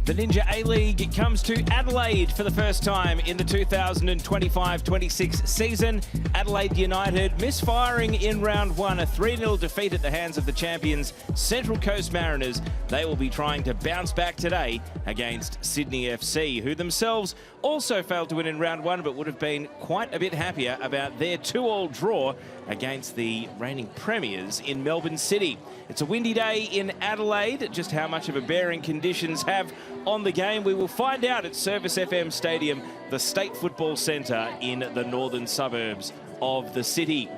The Ninja A-League comes to Adelaide for the first time in the 2025-26 season. Adelaide United misfiring in round one, a 3-0 defeat at the hands of the champions Central Coast Mariners. They will be trying to bounce back today against Sydney FC, who themselves also failed to win in round one, but would have been quite a bit happier about their 2-2 draw against the reigning premiers in Melbourne City. It's a windy day in Adelaide. Just how much of a bearing conditions have on the game, we will find out at Service FM Stadium, the State Football Centre in the northern suburbs of the city.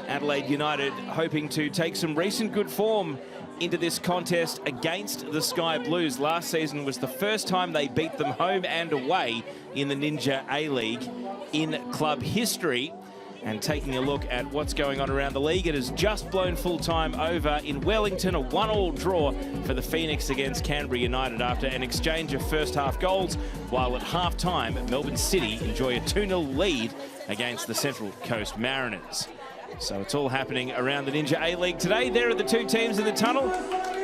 Adelaide United hoping to take some recent good form into this contest against the Sky Blues. Last season was the first time they beat them home and away in the Ninja A-League in club history. And taking a look at what's going on around the league, it has just blown full-time over in Wellington, a 1-1 draw for the Phoenix against Canberra United after an exchange of first-half goals, while at half-time, Melbourne City enjoy a 2-0 lead against the Central Coast Mariners. So it's all happening around the Ninja A-League today. There are the two teams in the tunnel.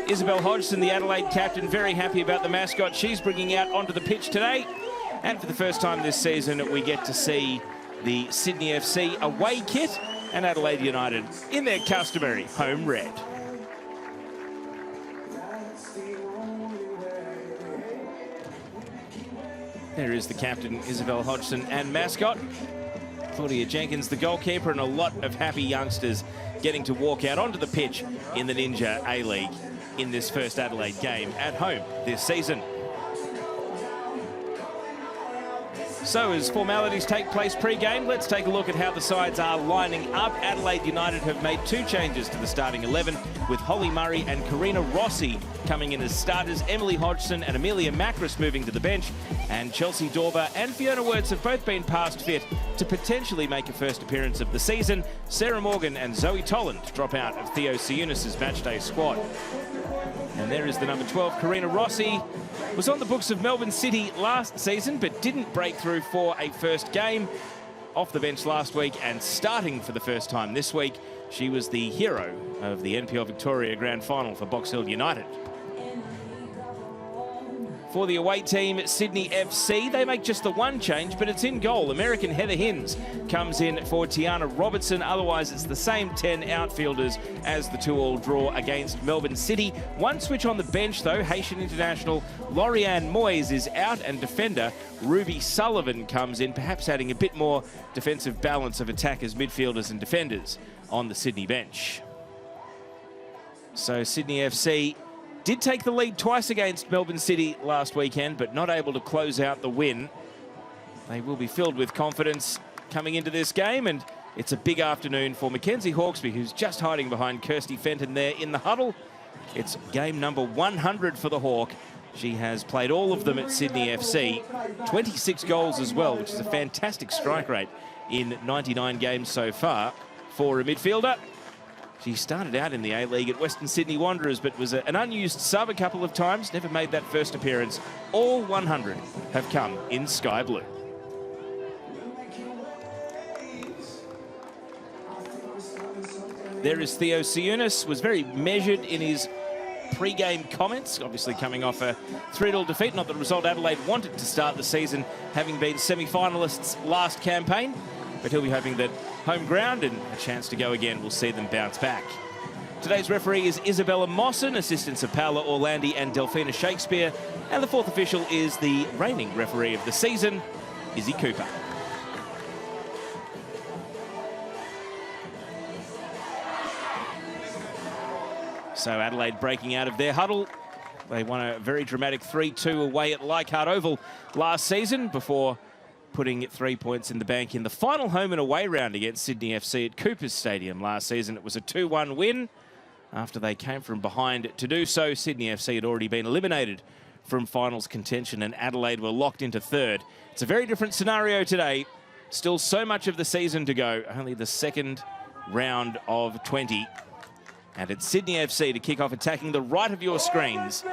Isabel Hodgson, the Adelaide captain, very happy about the mascot she's bringing out onto the pitch today. And for the first time this season, we get to see the Sydney FC away kit and Adelaide United in their customary home red. There is the captain, Isabel Hodgson, and mascot Claudia Jenkins, the goalkeeper, and a lot of happy youngsters getting to walk out onto the pitch in the Ninja A-League in this first Adelaide game at home this season. So as formalities take place pre-game, let's take a look at how the sides are lining up. Adelaide United have made two changes to the starting 11, with Holly Murray and Karina Rossi coming in as starters, Emily Hodgson and Amelia Macris moving to the bench, and Chelsea Dorber and Fiona Wirtz have both been past fit to potentially make a first appearance of the season. Sarah Morgan and Zoe Tolland drop out of Theo Siunis's matchday squad. And there is the number 12, Karina Rossi. Was on the books of Melbourne City last season, but didn't break through for a first game. Off the bench last week and starting for the first time this week. She was the hero of the NPL Victoria Grand Final for Box Hill United. For the away team, Sydney FC, they make just the one change, but it's in goal. American Heather Hinds comes in for Tiana Robertson. Otherwise, it's the same 10 outfielders as the 2-2 draw against Melbourne City. One switch on the bench, though. Haitian international Laurianne Moyes is out, and defender Ruby Sullivan comes in, perhaps adding a bit more defensive balance of attackers, midfielders and defenders on the Sydney bench. So Sydney FC did take the lead twice against Melbourne City last weekend, but not able to close out the win. They will be filled with confidence coming into this game, and it's a big afternoon for Mackenzie Hawkesby, who's just hiding behind Kirsty Fenton there in the huddle. It's game number 100 for the Hawk. She has played all of them at Sydney FC. 26 goals as well, which is a fantastic strike rate in 99 games so far for a midfielder. She started out in the A-League at Western Sydney Wanderers, but was an unused sub a couple of times, never made that first appearance. All 100 have come in Sky Blue. There is Theo Siunis, was very measured in his pre-game comments, obviously coming off a 3-0 defeat. Not the result Adelaide wanted to start the season, having been semi-finalists last campaign, but he'll be hoping that home ground and a chance to go again will see them bounce back. Today's referee is Isabella Mosson, assistants of Paola Orlandi and Delphina Shakespeare, and the fourth official is the reigning referee of the season, Izzy Cooper. So Adelaide breaking out of their huddle. They won a very dramatic 3-2 away at Leichhardt Oval last season before putting 3 points in the bank in the final home and away round against Sydney FC at Coopers Stadium last season. It was a 2-1 win. After they came from behind to do so, Sydney FC had already been eliminated from finals contention and Adelaide were locked into third. It's a very different scenario today. Still so much of the season to go, only the second round of 20. And it's Sydney FC to kick off, attacking the right of your screens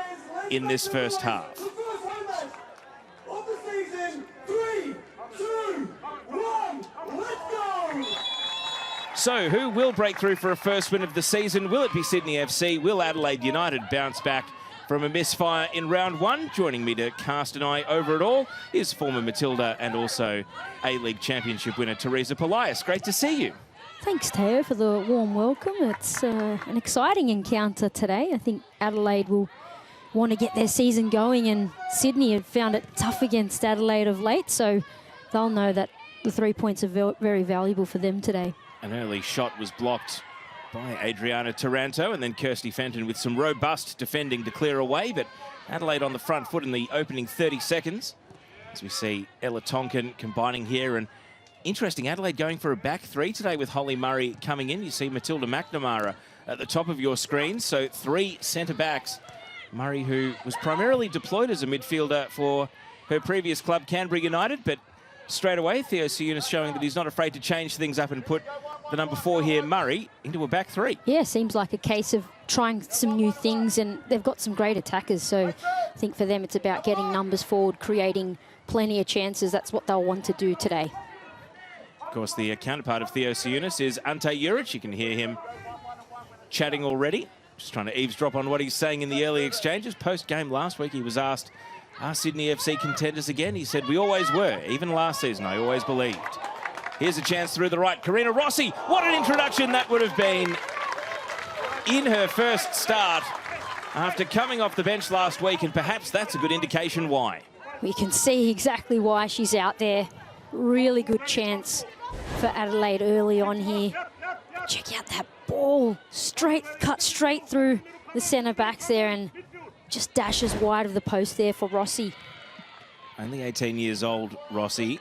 in this first half. So who will break through for a first win of the season? Will it be Sydney FC? Will Adelaide United bounce back From a misfire in round one, joining me to cast an eye over it all is former Matilda and also A-League Championship winner Teresa Polias. Great to see you. Thanks, Teo, for the warm welcome. It's an exciting encounter today. I think Adelaide will want to get their season going, and Sydney have found it tough against Adelaide of late, so they'll know that the 3 points are very valuable for them today. An early shot was blocked by Adriana Taranto, and then Kirsty Fenton with some robust defending to clear away, but Adelaide on the front foot in the opening 30 seconds. As we see Ella Tonkin combining here, and interesting, Adelaide going for a back three today with Holly Murray coming in. You see Matilda McNamara at the top of your screen, so three centre backs. Murray, who was primarily deployed as a midfielder for her previous club, Canberra United, but straight away, Theo Siunas showing that he's not afraid to change things up and put the number 4 here, Murray, into a back three. Yeah, seems like a case of trying some new things, and they've got some great attackers, so I think for them it's about getting numbers forward, creating plenty of chances. That's what they'll want to do today. Of course, the counterpart of Theo Siunas is Ante Juric. You can hear him chatting already, just trying to eavesdrop on what he's saying in the early exchanges. Post-game last week, he was asked, are Sydney FC contenders again? He said, we always were. Even last season, I always believed. Here's a chance through the right. Karina Rossi, what an introduction that would have been in her first start after coming off the bench last week, and perhaps that's a good indication why. We can see exactly why she's out there. Really good chance for Adelaide early on here. Check out that ball, cut straight through the centre backs there, and just dashes wide of the post there for Rossi. Only 18 years old, Rossi.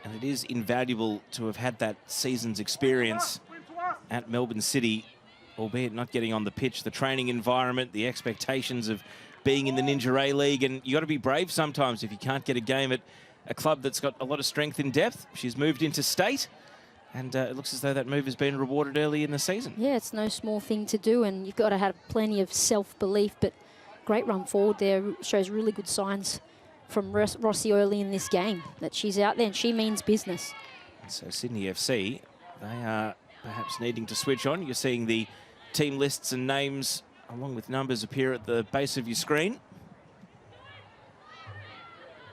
And it is invaluable to have had that season's experience at Melbourne City, albeit not getting on the pitch, the training environment, the expectations of being in the Ninja A-League, and you got to be brave sometimes if you can't get a game at a club that's got a lot of strength in depth. She's moved into state, and it looks as though that move has been rewarded early in the season. Yeah, it's no small thing to do, and you've got to have plenty of self-belief, but great run forward there. Shows really good signs from Rossi early in this game, that she's out there and she means business. So Sydney FC, they are perhaps needing to switch on. You're seeing the team lists and names along with numbers appear at the base of your screen.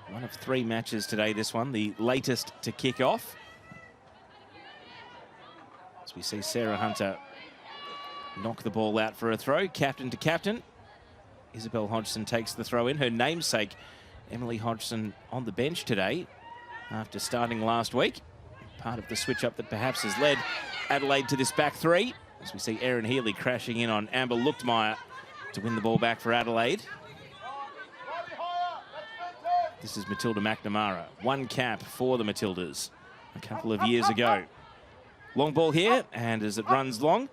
One of 3 matches today, this one, the latest to kick off. As we see Sarah Hunter knock the ball out for a throw, captain to captain. Isabel Hodgson takes the throw in. Her namesake, Emily Hodgson, on the bench today after starting last week. Part of the switch-up that perhaps has led Adelaide to this back three. As we see Erin Healy crashing in on Amber Luchtmeyer to win the ball back for Adelaide. This is Matilda McNamara. 1 cap for the Matildas a couple of years ago. Long ball here, and as it runs long,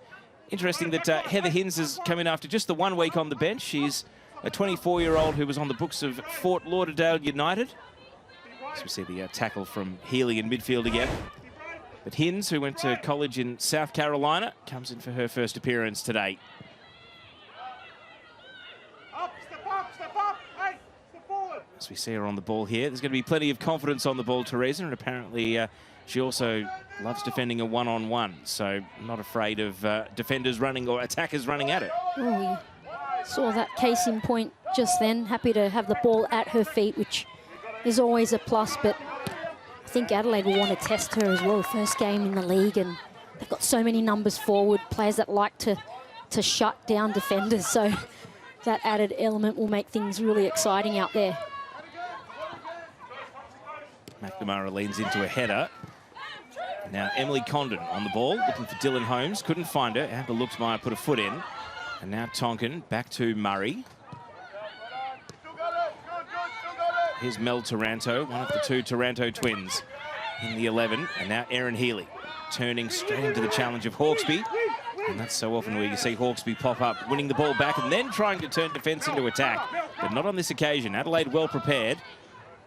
interesting that Heather Hinz has come in after just the 1 week on the bench. She's a 24-year-old who was on the books of Fort Lauderdale United. As we see the tackle from Healy in midfield again. But Hinz, who went to college in South Carolina, comes in for her first appearance today. Step up, hey, step forward. As we see her on the ball here, there's going to be plenty of confidence on the ball, Teresa, and apparently she also loves defending a one-on-one, so not afraid of defenders running or attackers running at her. Oh, we saw that case in point just then. Happy to have the ball at her feet, which is always a plus, but I think Adelaide will want to test her as well. First game in the league, and they've got so many numbers forward, players that like to shut down defenders, so that added element will make things really exciting out there. McNamara leans into a header. Now Emily Condon on the ball, looking for Dylan Holmes, couldn't find her. Amber Luchtmeyer put a foot in. And now Tonkin back to Murray. Here's Mel Taranto, one of the 2 Taranto twins in the 11. And now Erin Healy turning straight into the challenge of Hawkesby. And that's so often where you see Hawkesby pop up, winning the ball back and then trying to turn defence into attack. But not on this occasion. Adelaide well prepared.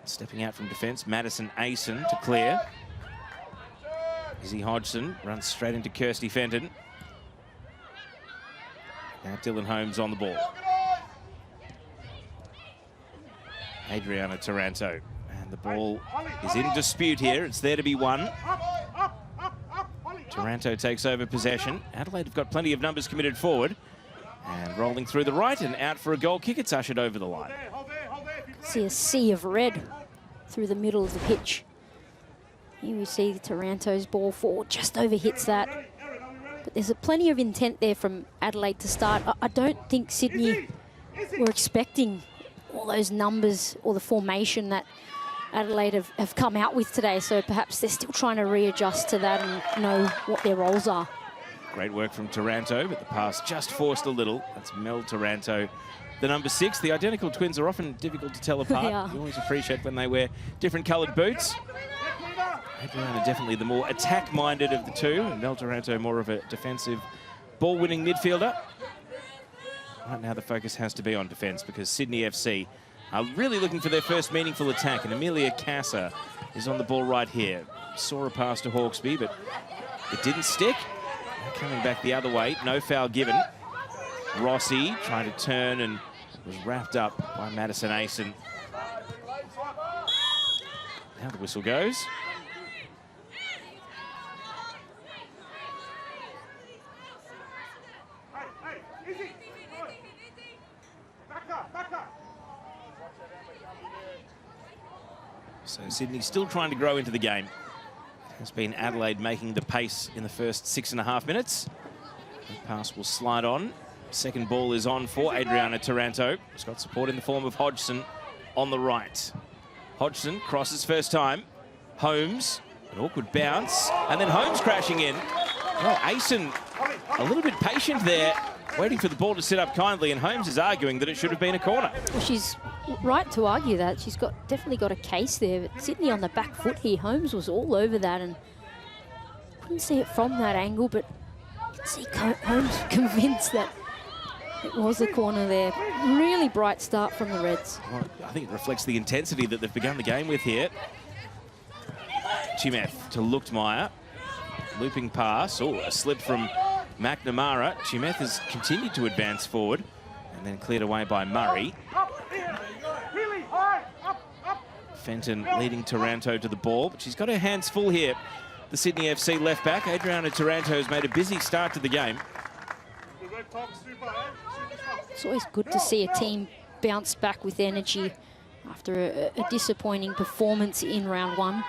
Stepping out from defence, Madison Asen to clear. Izzy Hodgson runs straight into Kirsty Fenton. Now Dylan Holmes on the ball. Adriana Taranto. And the ball is in dispute here. It's there to be won. Taranto takes over possession. Adelaide have got plenty of numbers committed forward. And rolling through the right and out for a goal kick. It's ushered over the line. See a sea of red through the middle of the pitch. Here we see Taranto's ball forward, just over hits that. But there's plenty of intent there from Adelaide to start. I don't think Sydney were expecting all those numbers or the formation that Adelaide have come out with today. So perhaps they're still trying to readjust to that and know what their roles are. Great work from Taranto, but the pass just forced a little. That's Mel Taranto, the number 6. The identical twins are often difficult to tell apart. They are. You always appreciate when they wear different coloured boots. Adriana definitely the more attack-minded of the two, and Mel Taranto more of a defensive ball-winning midfielder. Right now the focus has to be on defence because Sydney FC are really looking for their first meaningful attack, and Amelia Casa is on the ball right here. Saw a pass to Hawkesby, but it didn't stick. Now coming back the other way, no foul given. Rossi trying to turn and was wrapped up by Madison Asen. Now the whistle goes. So Sydney still trying to grow into the game. It has been Adelaide making the pace in the first 6.5 minutes. The pass will slide on. Second ball is on for Adriana Taranto. She's got support in the form of Hodgson on the right. Hodgson crosses first time. Holmes, an awkward bounce, and then Holmes crashing in. Well, Asen a little bit patient there, waiting for the ball to sit up kindly, and Holmes is arguing that it should have been a corner. Well, she's right to argue that. She's definitely got a case there. But Sydney on the back foot here. Holmes was all over that and couldn't see it from that angle, but you can see Holmes convinced that it was a corner there. Really bright start from the Reds. Well, I think it reflects the intensity that they've begun the game with here. Chimeth to Luchtmeyer. Looping pass. Oh, a slip from McNamara. Chimeth has continued to advance forward and then cleared away by Murray. Fenton leading Taranto to the ball, but she's got her hands full here. The Sydney FC left back, Adriana Taranto, has made a busy start to the game. It's always good to see a team bounce back with energy after a disappointing performance in round one.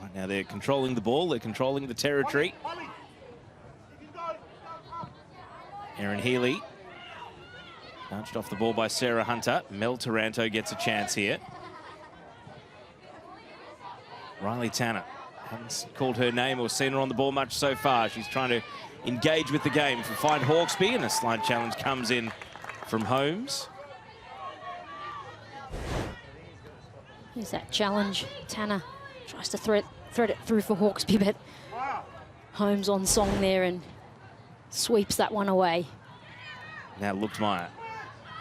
Right now they're controlling the ball, they're controlling the territory. Erin Healy nudged off the ball by Sarah Hunter. Mel Taranto gets a chance here. Riley Tanner, haven't called her name or seen her on the ball much so far. She's trying to engage with the game to find Hawkesby, and a slide challenge comes in from Holmes. Here's that challenge. Tanner tries to thread it through for Hawkesby, but Holmes on song there and sweeps that one away. Now Luchtmeyer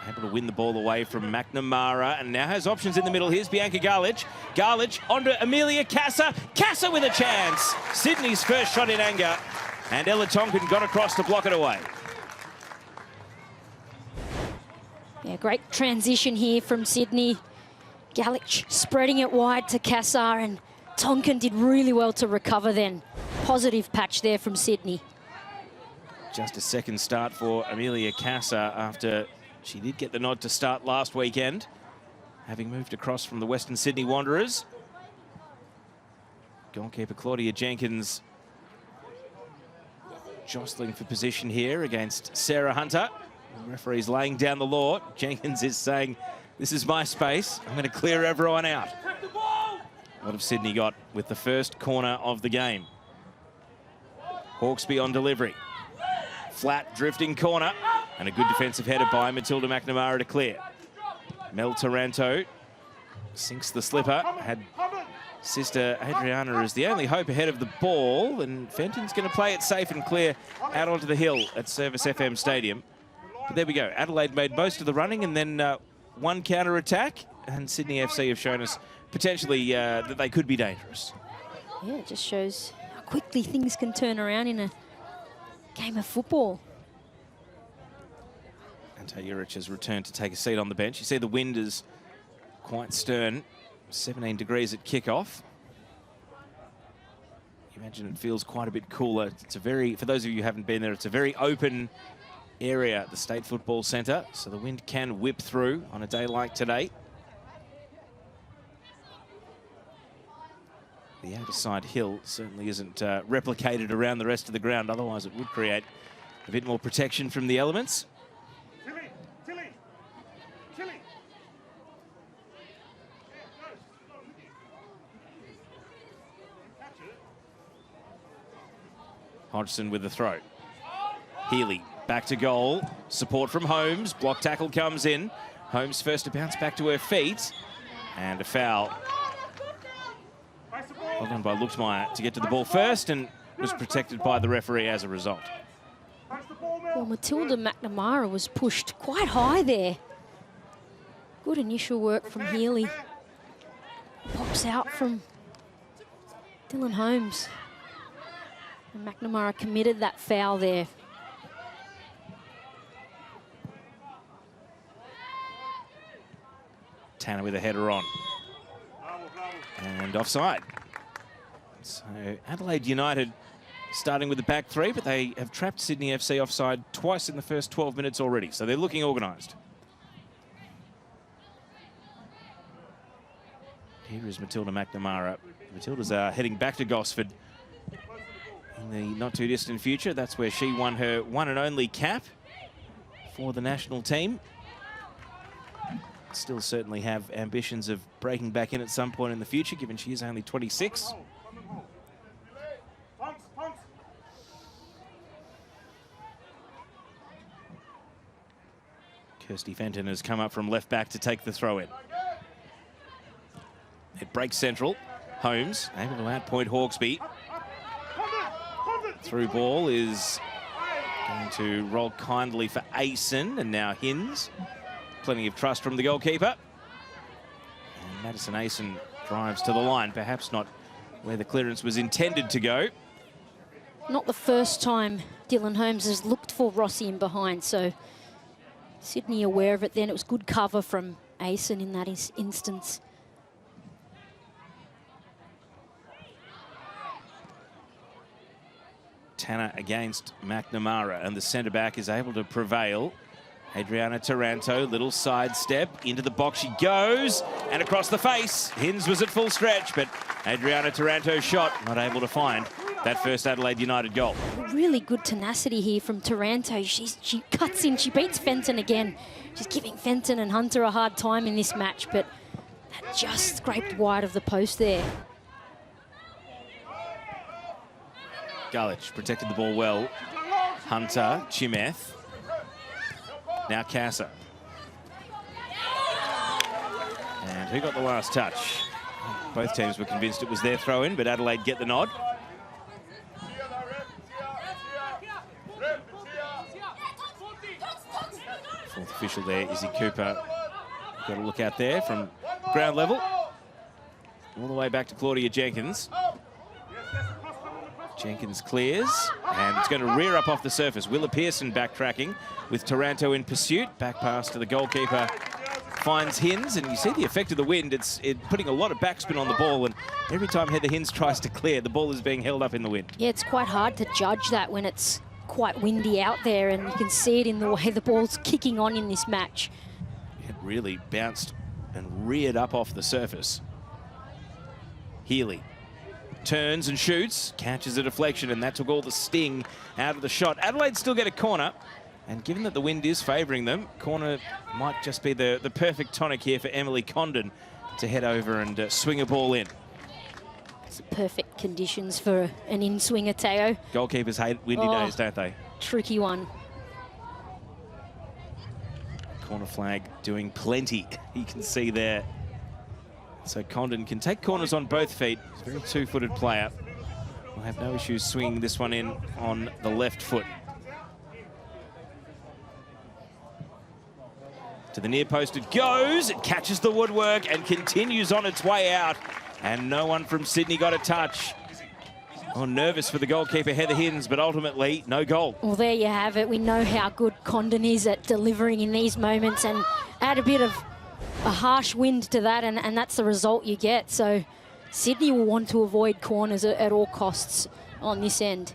able to win the ball away from McNamara, and now has options in the middle. Here's Bianca Garlich. Garlich onto Amelia Casa. Casa with a chance. Sydney's first shot in anger, and Ella Tonkin got across to block it away. Yeah, great transition here from Sydney. Garlich spreading it wide to Casa, and Tonkin did really well to recover then. Positive patch there from Sydney. Just a second start for Amelia Casa after she did get the nod to start last weekend, having moved across from the Western Sydney Wanderers. Goalkeeper Claudia Jenkins jostling for position here against Sarah Hunter. The referee's laying down the law. Jenkins is saying, this is my space. I'm going to clear everyone out. What have Sydney got with the first corner of the game? Hawkesby on delivery. Flat, drifting corner. And a good defensive header by Matilda McNamara to clear. Mel Taranto sinks the slipper. Had sister Adriana as the only hope ahead of the ball. And Fenton's going to play it safe and clear out onto the hill at Service FM Stadium. But there we go. Adelaide made most of the running and then one counter-attack. And Sydney FC have shown us potentially that they could be dangerous. Yeah, it just shows how quickly things can turn around in a game of football. Juric has returned to take a seat on the bench. You see the wind is quite stern, 17 degrees at kickoff. You imagine it feels quite a bit cooler. It's a very, for those of you who haven't been there, it's a very open area at the State Football Centre, so the wind can whip through on a day like today. The outer side hill certainly isn't replicated around the rest of the ground, otherwise it would create a bit more protection from the elements. Hodgson with the throw. Healy back to goal. Support from Holmes. Block tackle comes in. Holmes first to bounce back to her feet. And a foul. Well done by Luxmeyer to get to the ball first and was protected by the referee as a result. Well, Matilda McNamara was pushed quite high there. Good initial work from Healy. Pops out from Dylan Holmes. And McNamara committed that foul there. Tanner with a header on. And offside. So Adelaide United starting with the back three, but they have trapped Sydney FC offside twice in the first 12 minutes already. So they're looking organised. Here is Matilda McNamara. Matilda's heading back to Gosford in the not too distant future. That's where she won her one and only cap for the national team. Still certainly have ambitions of breaking back in at some point in the future, given she is only 26. Kirsty Fenton has come up from left back to take the throw in. It breaks central. Holmes able to outpoint Hawkesby. Through ball is going to roll kindly for Asen, and now Hinds. Plenty of trust from the goalkeeper. And Madison Asen drives to the line, perhaps not where the clearance was intended to go. Not the first time Dylan Holmes has looked for Rossi in behind, so Sydney aware of it then. It was good cover from Asen in that instance. Tanner against McNamara, and the centre-back is able to prevail. Adriana Taranto, little sidestep, into the box she goes, and across the face. Hinds was at full stretch, but Adriana Taranto's shot not able to find that first Adelaide United goal. Really good tenacity here from Taranto. She cuts in, she beats Fenton again. She's giving Fenton and Hunter a hard time in this match, but that just scraped wide of the post there. Gullich protected the ball well. Hunter, Chimeth. Now Casa. And who got the last touch? Both teams were convinced it was their throw-in, but Adelaide get the nod. Fourth official there, Izzy Cooper. Got a look out there from ground level. All the way back to Claudia Jenkins. Jenkins clears, and it's going to rear up off the surface. Willa Pearson backtracking with Taranto in pursuit. Back pass to the goalkeeper. Finds Hinds, and you see the effect of the wind. It's putting a lot of backspin on the ball, and every time Heather Hinds tries to clear, the ball is being held up in the wind. Yeah, it's quite hard to judge that when it's quite windy out there, and you can see it in the way the ball's kicking on in this match. It really bounced and reared up off the surface. Healy turns and shoots, catches a deflection, and that took all the sting out of the shot. Adelaide still get a corner, and given that the wind is favouring them, corner might just be the perfect tonic here for Emily Condon to head over and swing a ball in. It's perfect conditions for an in-swinger, Teo. Goalkeepers hate windy days, don't they? Tricky one. Corner flag doing plenty, you can see there. So Condon can take corners on both feet. He's a very two-footed player. Will have no issues swinging this one in on the left foot. To the near post it goes. It catches the woodwork and continues on its way out. And no one from Sydney got a touch. Oh, nervous for the goalkeeper, Heather Hinds, but ultimately no goal. Well, there you have it. We know how good Condon is at delivering in these moments, and add a bit of a harsh wind to that, and that's the result you get. So Sydney will want to avoid corners at all costs on this end.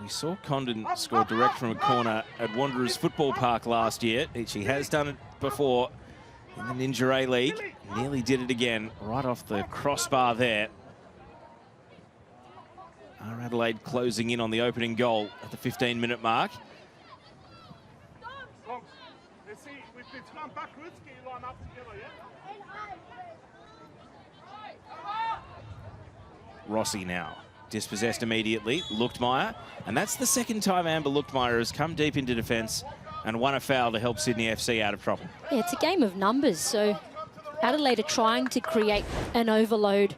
We saw Condon score direct from a corner at Wanderers Football Park last year. She has done it before in the Ninja A League. Nearly did it again, right off the crossbar there. Our Adelaide closing in on the opening goal at the 15-minute mark. Let's see, we've been run backwards, get your line up together, yeah? Rossi now dispossessed immediately. Luchtmeyer, and that's the second time Amber Luchtmeyer has come deep into defence and won a foul to help Sydney FC out of trouble. Yeah, it's a game of numbers, so Adelaide are trying to create an overload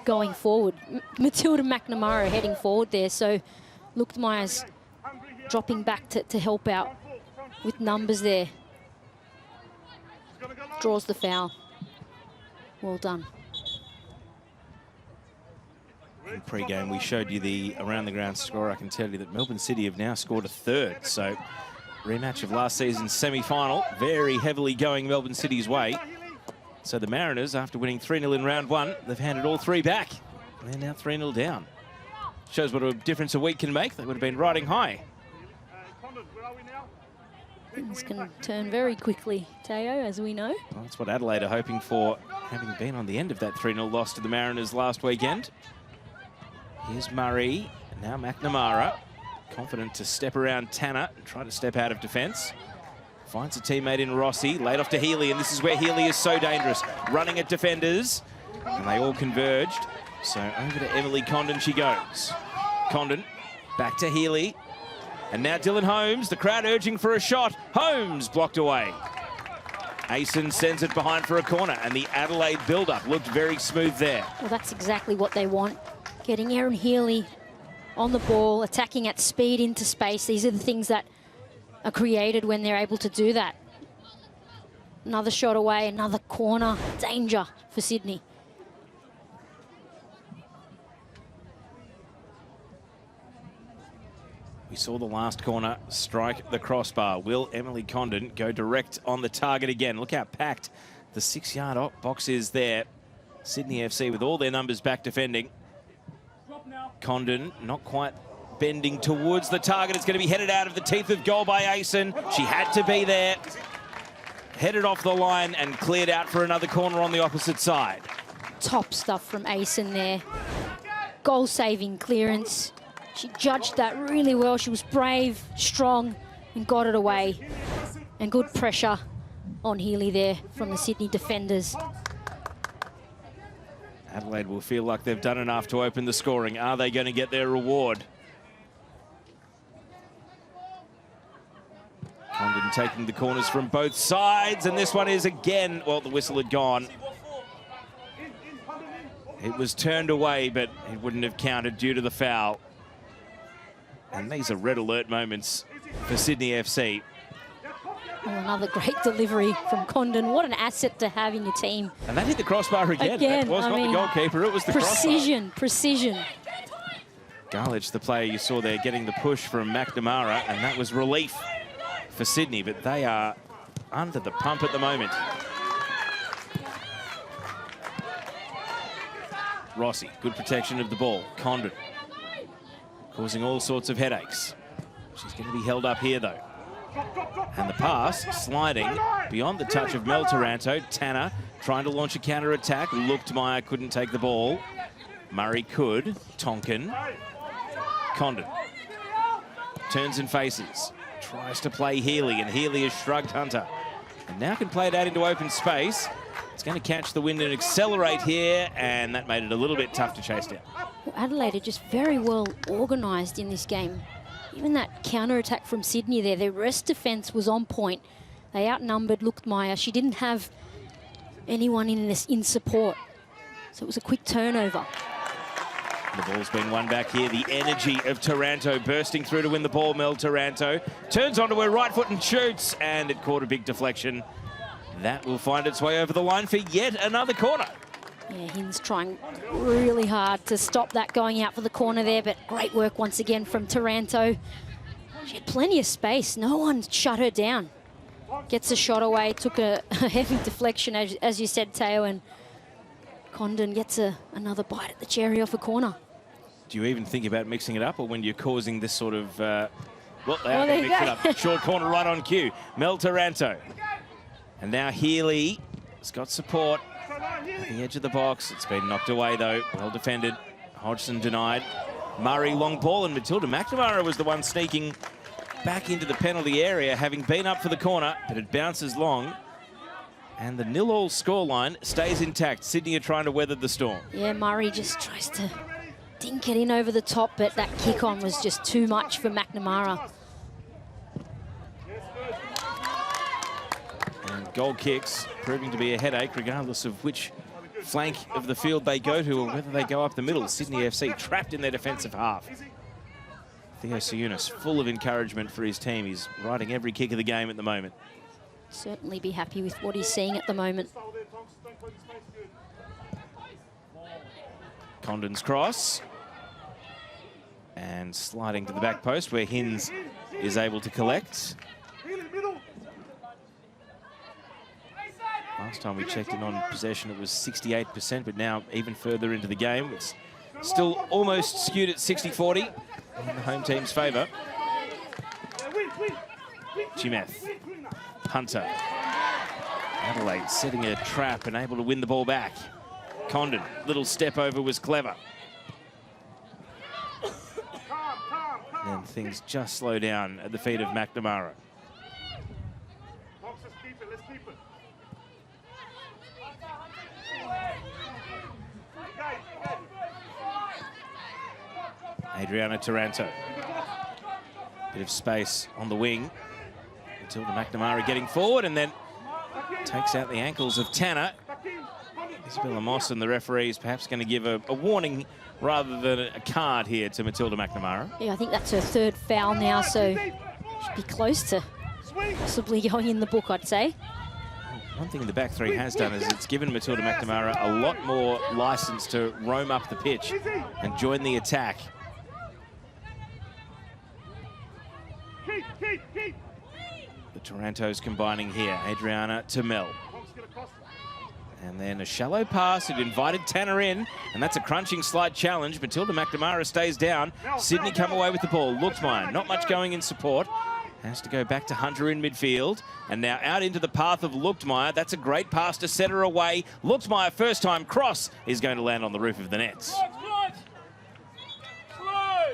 going forward. Matilda McNamara heading forward there, so Luchtmeyer's dropping back to help out with numbers there. Draws the foul. Well done. In pre-game, we showed you the around-the-ground score. I can tell you that Melbourne City have now scored a third. So, rematch of last season's semi-final, very heavily going Melbourne City's way. So the Mariners, after winning 3-0 in round one, they've handed all three back. They're now 3-0 down. Shows what a difference a week can make. They would have been riding high. Things can turn very quickly, Teo, as we know. Well, that's what Adelaide are hoping for, having been on the end of that 3-0 loss to the Mariners last weekend. Here's Murray, and now McNamara, confident to step around Tanner and try to step out of defence. Finds a teammate in Rossi, laid off to Healy, and this is where Healy is so dangerous. Running at defenders, and they all converged. So over to Emily Condon she goes. Condon, back to Healy. And now Dylan Holmes, the crowd urging for a shot. Holmes blocked away. Asen sends it behind for a corner, and the Adelaide build-up looked very smooth there. Well, that's exactly what they want. Getting Erin Healy on the ball, attacking at speed into space. These are the things that are created when they're able to do that. Another shot away, another corner. Danger for Sydney. We saw the last corner strike the crossbar. Will Emily Condon go direct on the target again? Look how packed the 6-yard box is there. Sydney FC with all their numbers back defending. Condon not quite bending towards the target. It's going to be headed out of the teeth of goal by Asen. She had to be there. Headed off the line and cleared out for another corner on the opposite side. Top stuff from Asen there. Goal-saving clearance. She judged that really well. She was brave, strong, and got it away. And good pressure on Healy there from the Sydney defenders. Adelaide will feel like they've done enough to open the scoring. Are they going to get their reward? Condon taking the corners from both sides, and this one is again, well, the whistle had gone. It was turned away, but it wouldn't have counted due to the foul. And these are red alert moments for Sydney FC. Oh, another great delivery from Condon. What an asset to have in your team. And that hit the crossbar again. That was not the goalkeeper, it was the precision, crossbar. Precision. Garlich, the player you saw there, getting the push from McNamara, and that was relief for Sydney, but they are under the pump at the moment. Rossi, good protection of the ball. Condon, causing all sorts of headaches. She's going to be held up here, though. And the pass, sliding beyond the touch of Mel Taranto. Tanner trying to launch a counter-attack. Luchtmeyer couldn't take the ball. Murray could. Tonkin. Condon turns and faces. Tries to play Healy, and Healy has shrugged Hunter. And now can play it out into open space. It's going to catch the wind and accelerate here, and that made it a little bit tough to chase down. Well, Adelaide are just very well organised in this game. Even that counter-attack from Sydney there, their rest defence was on point. They outnumbered Luchtmeyer. She didn't have anyone in support. So it was a quick turnover. The ball's been won back here. The energy of Taranto bursting through to win the ball. Mel Taranto turns onto her right foot and shoots, and it caught a big deflection. That will find its way over the line for yet another corner. Yeah, Hin's trying really hard to stop that going out for the corner there, but great work once again from Taranto. She had plenty of space. No one shut her down. Gets a shot away, took a heavy deflection, as you said, Teo, and Condon gets another bite at the cherry off a corner. Do you even think about mixing it up, or when you're causing this sort of... well, they Oh, are there going to you mix it go. up. Short corner right on cue. Mel Taranto. And now Healy has got support at the edge of the box. It's been knocked away, though. Well defended. Hodgson denied. Murray, long ball, and Matilda McNamara was the one sneaking back into the penalty area, having been up for the corner, but it bounces long. And the 0-0 scoreline stays intact. Sydney are trying to weather the storm. Yeah, Murray just tries to dink it in over the top, but that kick on was just too much for McNamara. And goal kicks proving to be a headache, regardless of which flank of the field they go to or whether they go up the middle. Sydney FC trapped in their defensive half. Theo Siunis full of encouragement for his team. He's riding every kick of the game at the moment. Certainly be happy with what he's seeing at the moment. Condon's cross. And sliding to the back post where Hinz is able to collect. Last time we checked in on possession, it was 68%, but now even further into the game, it's still almost skewed at 60-40 in the home team's favour. Chimeth, Hunter, Adelaide setting a trap and able to win the ball back. Condon, little step over was clever. And then things just slow down at the feet of McNamara. Adriana Taranto. Bit of space on the wing. Matilda McNamara getting forward and then takes out the ankles of Tanner. Isabella Moss and the referees perhaps going to give a warning rather than a card here to Matilda McNamara. Yeah, I think that's her third foul now, so should be close to possibly going in the book, I'd say. One thing the back three has done is it's given Matilda McNamara a lot more licence to roam up the pitch and join the attack. The Tarantos combining here. Adriana to Mel. And then a shallow pass. It invited Tanner in, and that's a crunching slight challenge. Matilda McNamara stays down. Sydney come away with the ball. Luchtmeyer, not much going in support. Has to go back to Hunter in midfield. And now out into the path of Luchtmeyer. That's a great pass to set her away. Luchtmeyer, first time cross, is going to land on the roof of the nets.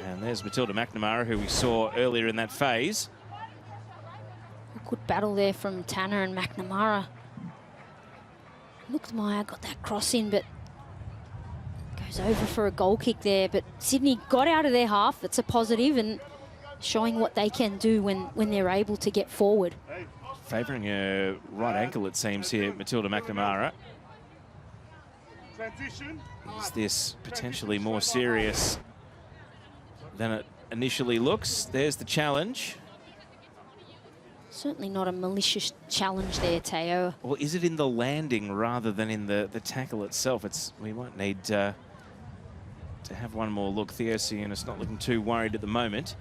And there's Matilda McNamara, who we saw earlier in that phase. A good battle there from Tanner and McNamara. Luchtmeyer got that cross in, but goes over for a goal kick there. But Sydney got out of their half. That's a positive, and showing what they can do when they're able to get forward. Favouring her right ankle, it seems here, Matilda McNamara. Is this potentially more serious than it initially looks? There's the challenge. Certainly not a malicious challenge there, Teo. Or is it in the landing rather than in the tackle itself? We might need to have one more look. Theo Siunis not looking too worried at the moment.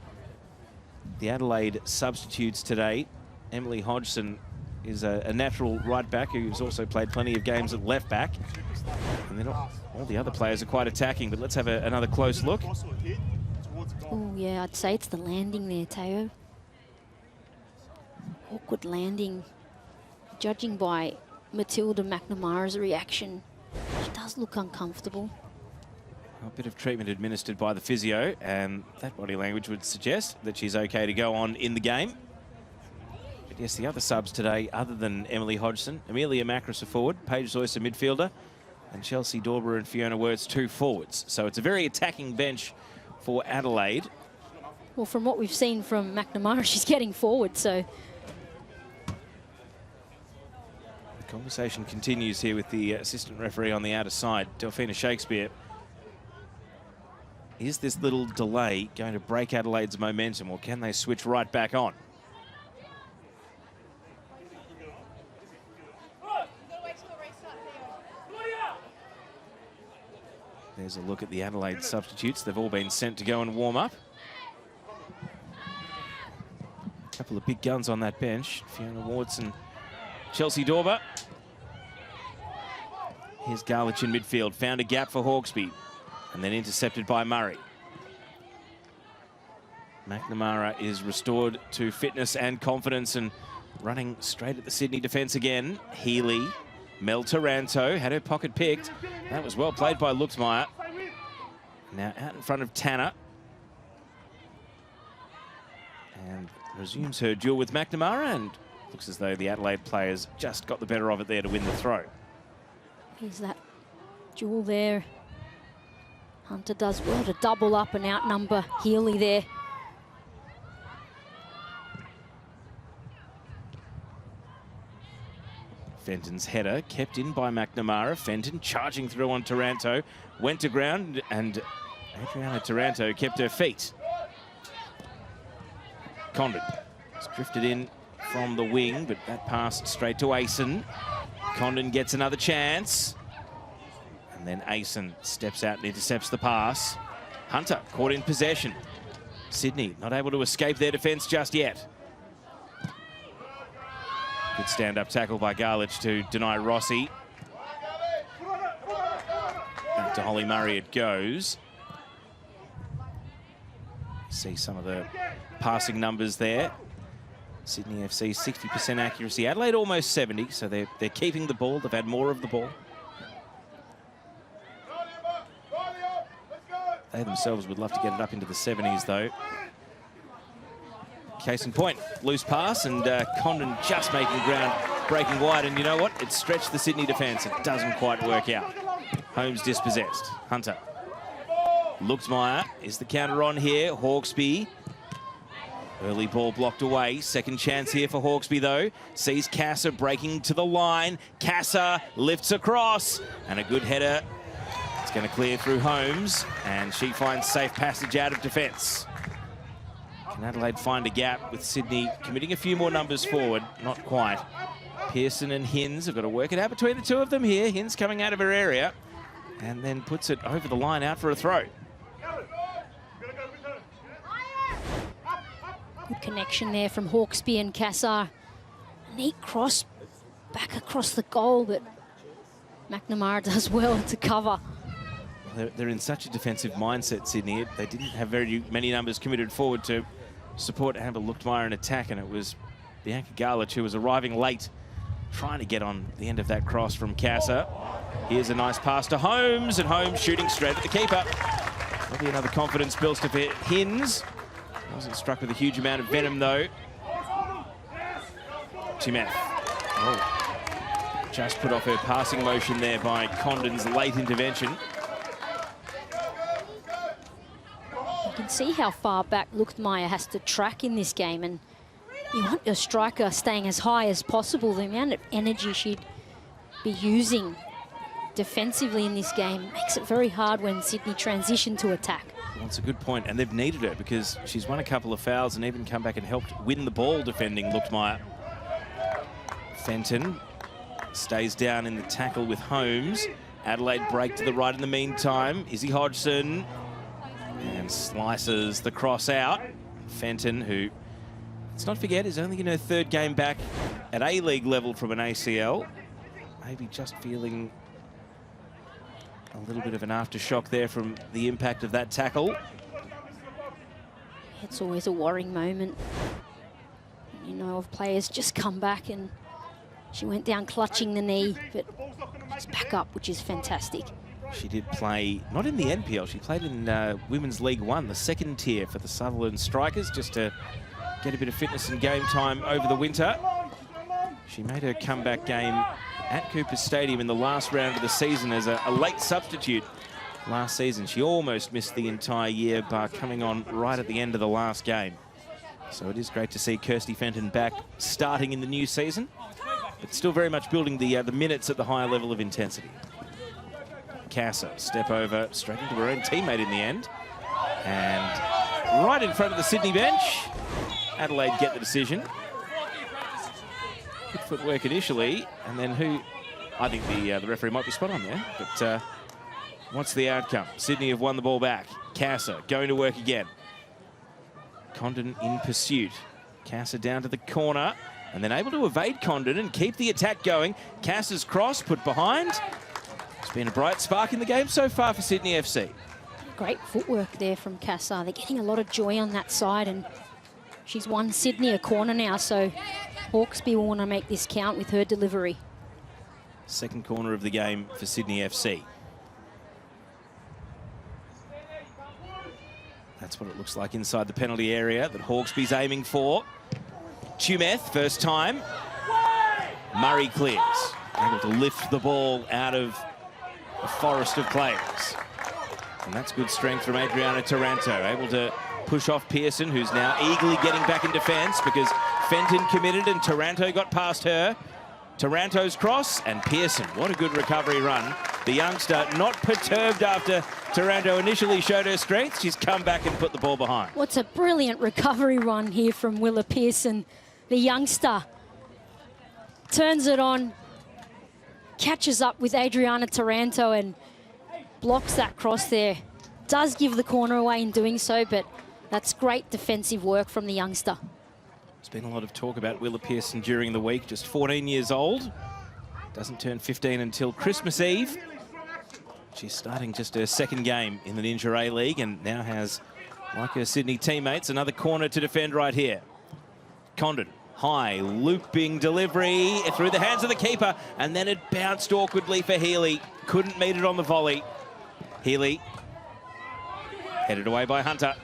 The Adelaide substitutes today. Emily Hodgson is a natural right back who's also played plenty of games at left back. And then all the other players are quite attacking, but let's have another close look. Oh, yeah, I'd say it's the landing there, Teo. Awkward landing. Judging by Matilda McNamara's reaction, she does look uncomfortable. A bit of treatment administered by the physio, and that body language would suggest that she's okay to go on in the game. But yes, the other subs today, other than Emily Hodgson, Amelia Macris a forward, Paige Zoyce a midfielder, and Chelsea Dorber and Fiona Wirtz 2 forwards. So it's a very attacking bench for Adelaide. Well, from what we've seen from McNamara, she's getting forward, so... The conversation continues here with the assistant referee on the outer side, Delphina Shakespeare. Is this little delay going to break Adelaide's momentum, or can they switch right back on? There's a look at the Adelaide substitutes. They've all been sent to go and warm up. A couple of big guns on that bench. Fiona Wirtz and Chelsea Dorber. Here's Garlich in midfield, found a gap for Hawkesby, and then intercepted by Murray. McNamara is restored to fitness and confidence and running straight at the Sydney defence again. Healy, Mel Taranto had her pocket picked. That was well played by Luxmeyer. Now out in front of Tanner. And resumes her duel with McNamara, and looks as though the Adelaide players just got the better of it there to win the throw. Here's that duel there. Hunter does well to double up and outnumber Healy there. Fenton's header kept in by McNamara. Fenton charging through on Taranto. Went to ground, and Adriana Taranto kept her feet. Condon has drifted in from the wing, but that passed straight to Asen. Condon gets another chance. And then Asen steps out and intercepts the pass. Hunter caught in possession. Sydney not able to escape their defence just yet. Good stand-up tackle by Garlich to deny Rossi. Back to Holly Murray it goes. See some of the passing numbers there. Sydney FC 60% accuracy. Adelaide almost 70, so they're keeping the ball. They've had more of the ball. They themselves would love to get it up into the 70s, though. Case in point, loose pass, and Condon just making ground, breaking wide, and you know what? It stretched the Sydney defence. It doesn't quite work out. Holmes dispossessed. Hunter. Luxmeyer is the counter on here. Hawkesby. Early ball blocked away. Second chance here for Hawkesby, though. Sees Casa breaking to the line. Casa lifts across, and a good header. It's going to clear through Holmes, and she finds safe passage out of defence. Can Adelaide find a gap with Sydney committing a few more numbers forward? Not quite. Pearson and Hinz have got to work it out between the two of them here. Hinz coming out of her area and then puts it over the line out for a throw. Good connection there from Hawkesby and Cassar. Neat cross back across the goal, but McNamara does well to cover. They're in such a defensive mindset, Sydney. They didn't have very many numbers committed forward to support Amber Luxmeyer in attack, and it was Bianca Garlich who was arriving late, trying to get on the end of that cross from Casa. Here's a nice pass to Holmes, and Holmes shooting straight at the keeper. Maybe another confidence booster for Hinz. Wasn't struck with a huge amount of venom, though. Timeth. Oh. Just put off her passing motion there by Condon's late intervention. You can see how far back Luxmeyer has to track in this game, and you want your striker staying as high as possible. The amount of energy she'd be using defensively in this game makes it very hard when Sydney transition to attack. Well, that's a good point, and they've needed her because she's won a couple of fouls and even come back and helped win the ball defending Luxmeyer. Fenton stays down in the tackle with Holmes. Adelaide break to the right in the meantime. Izzy Hodgson, and slices the cross out. Fenton, who, let's not forget, is only in her third game back at A-League level from an ACL. Maybe just feeling a little bit of an aftershock there from the impact of that tackle. It's always a worrying moment. You know, of players just come back, and she went down clutching the knee, but she's back up, which is fantastic. She did play, not in the NPL, she played in Women's League One, the second tier for the Sutherland Strikers, just to get a bit of fitness and game time over the winter. She made her comeback game at Cooper Stadium in the last round of the season as a late substitute last season. She almost missed the entire year, bar coming on right at the end of the last game. So it is great to see Kirsty Fenton back starting in the new season, but still very much building the minutes at the higher level of intensity. Casa, step over, straight into her own teammate in the end. And right in front of the Sydney bench, Adelaide get the decision. Good footwork initially, and then who, I think the referee might be spot on there, but what's the outcome? Sydney have won the ball back. Casa going to work again. Condon in pursuit. Casa down to the corner, and then able to evade Condon and keep the attack going. Casa's cross put behind. It's been a bright spark in the game so far for Sydney FC. Great footwork there from Cassar. They're getting a lot of joy on that side, and she's won Sydney a corner now, so Hawkesby will want to make this count with her delivery. Second corner of the game for Sydney FC. That's what it looks like inside the penalty area that Hawkesby's aiming for. Tumeth, first time. Murray clears. Able to lift the ball out of a forest of players. And that's good strength from Adriana Taranto. Able to push off Pearson, who's now eagerly getting back in defence because Fenton committed and Taranto got past her. Taranto's cross and Pearson. What a good recovery run. The youngster not perturbed after Taranto initially showed her strength. She's come back and put the ball behind. What's a brilliant recovery run here from Willa Pearson. The youngster turns it on, catches up with Adriana Taranto and blocks that cross there. Does give the corner away in doing so, but that's great defensive work from the youngster. There's been a lot of talk about Willa Pearson during the week, just 14 years old. Doesn't turn 15 until Christmas Eve. She's starting just her second game in the Ninja A-League and now has, like her Sydney teammates, another corner to defend right here. Condon, high, looping delivery through the hands of the keeper, and then it bounced awkwardly for Healy. Couldn't meet it on the volley. Healy, headed away by Hunter.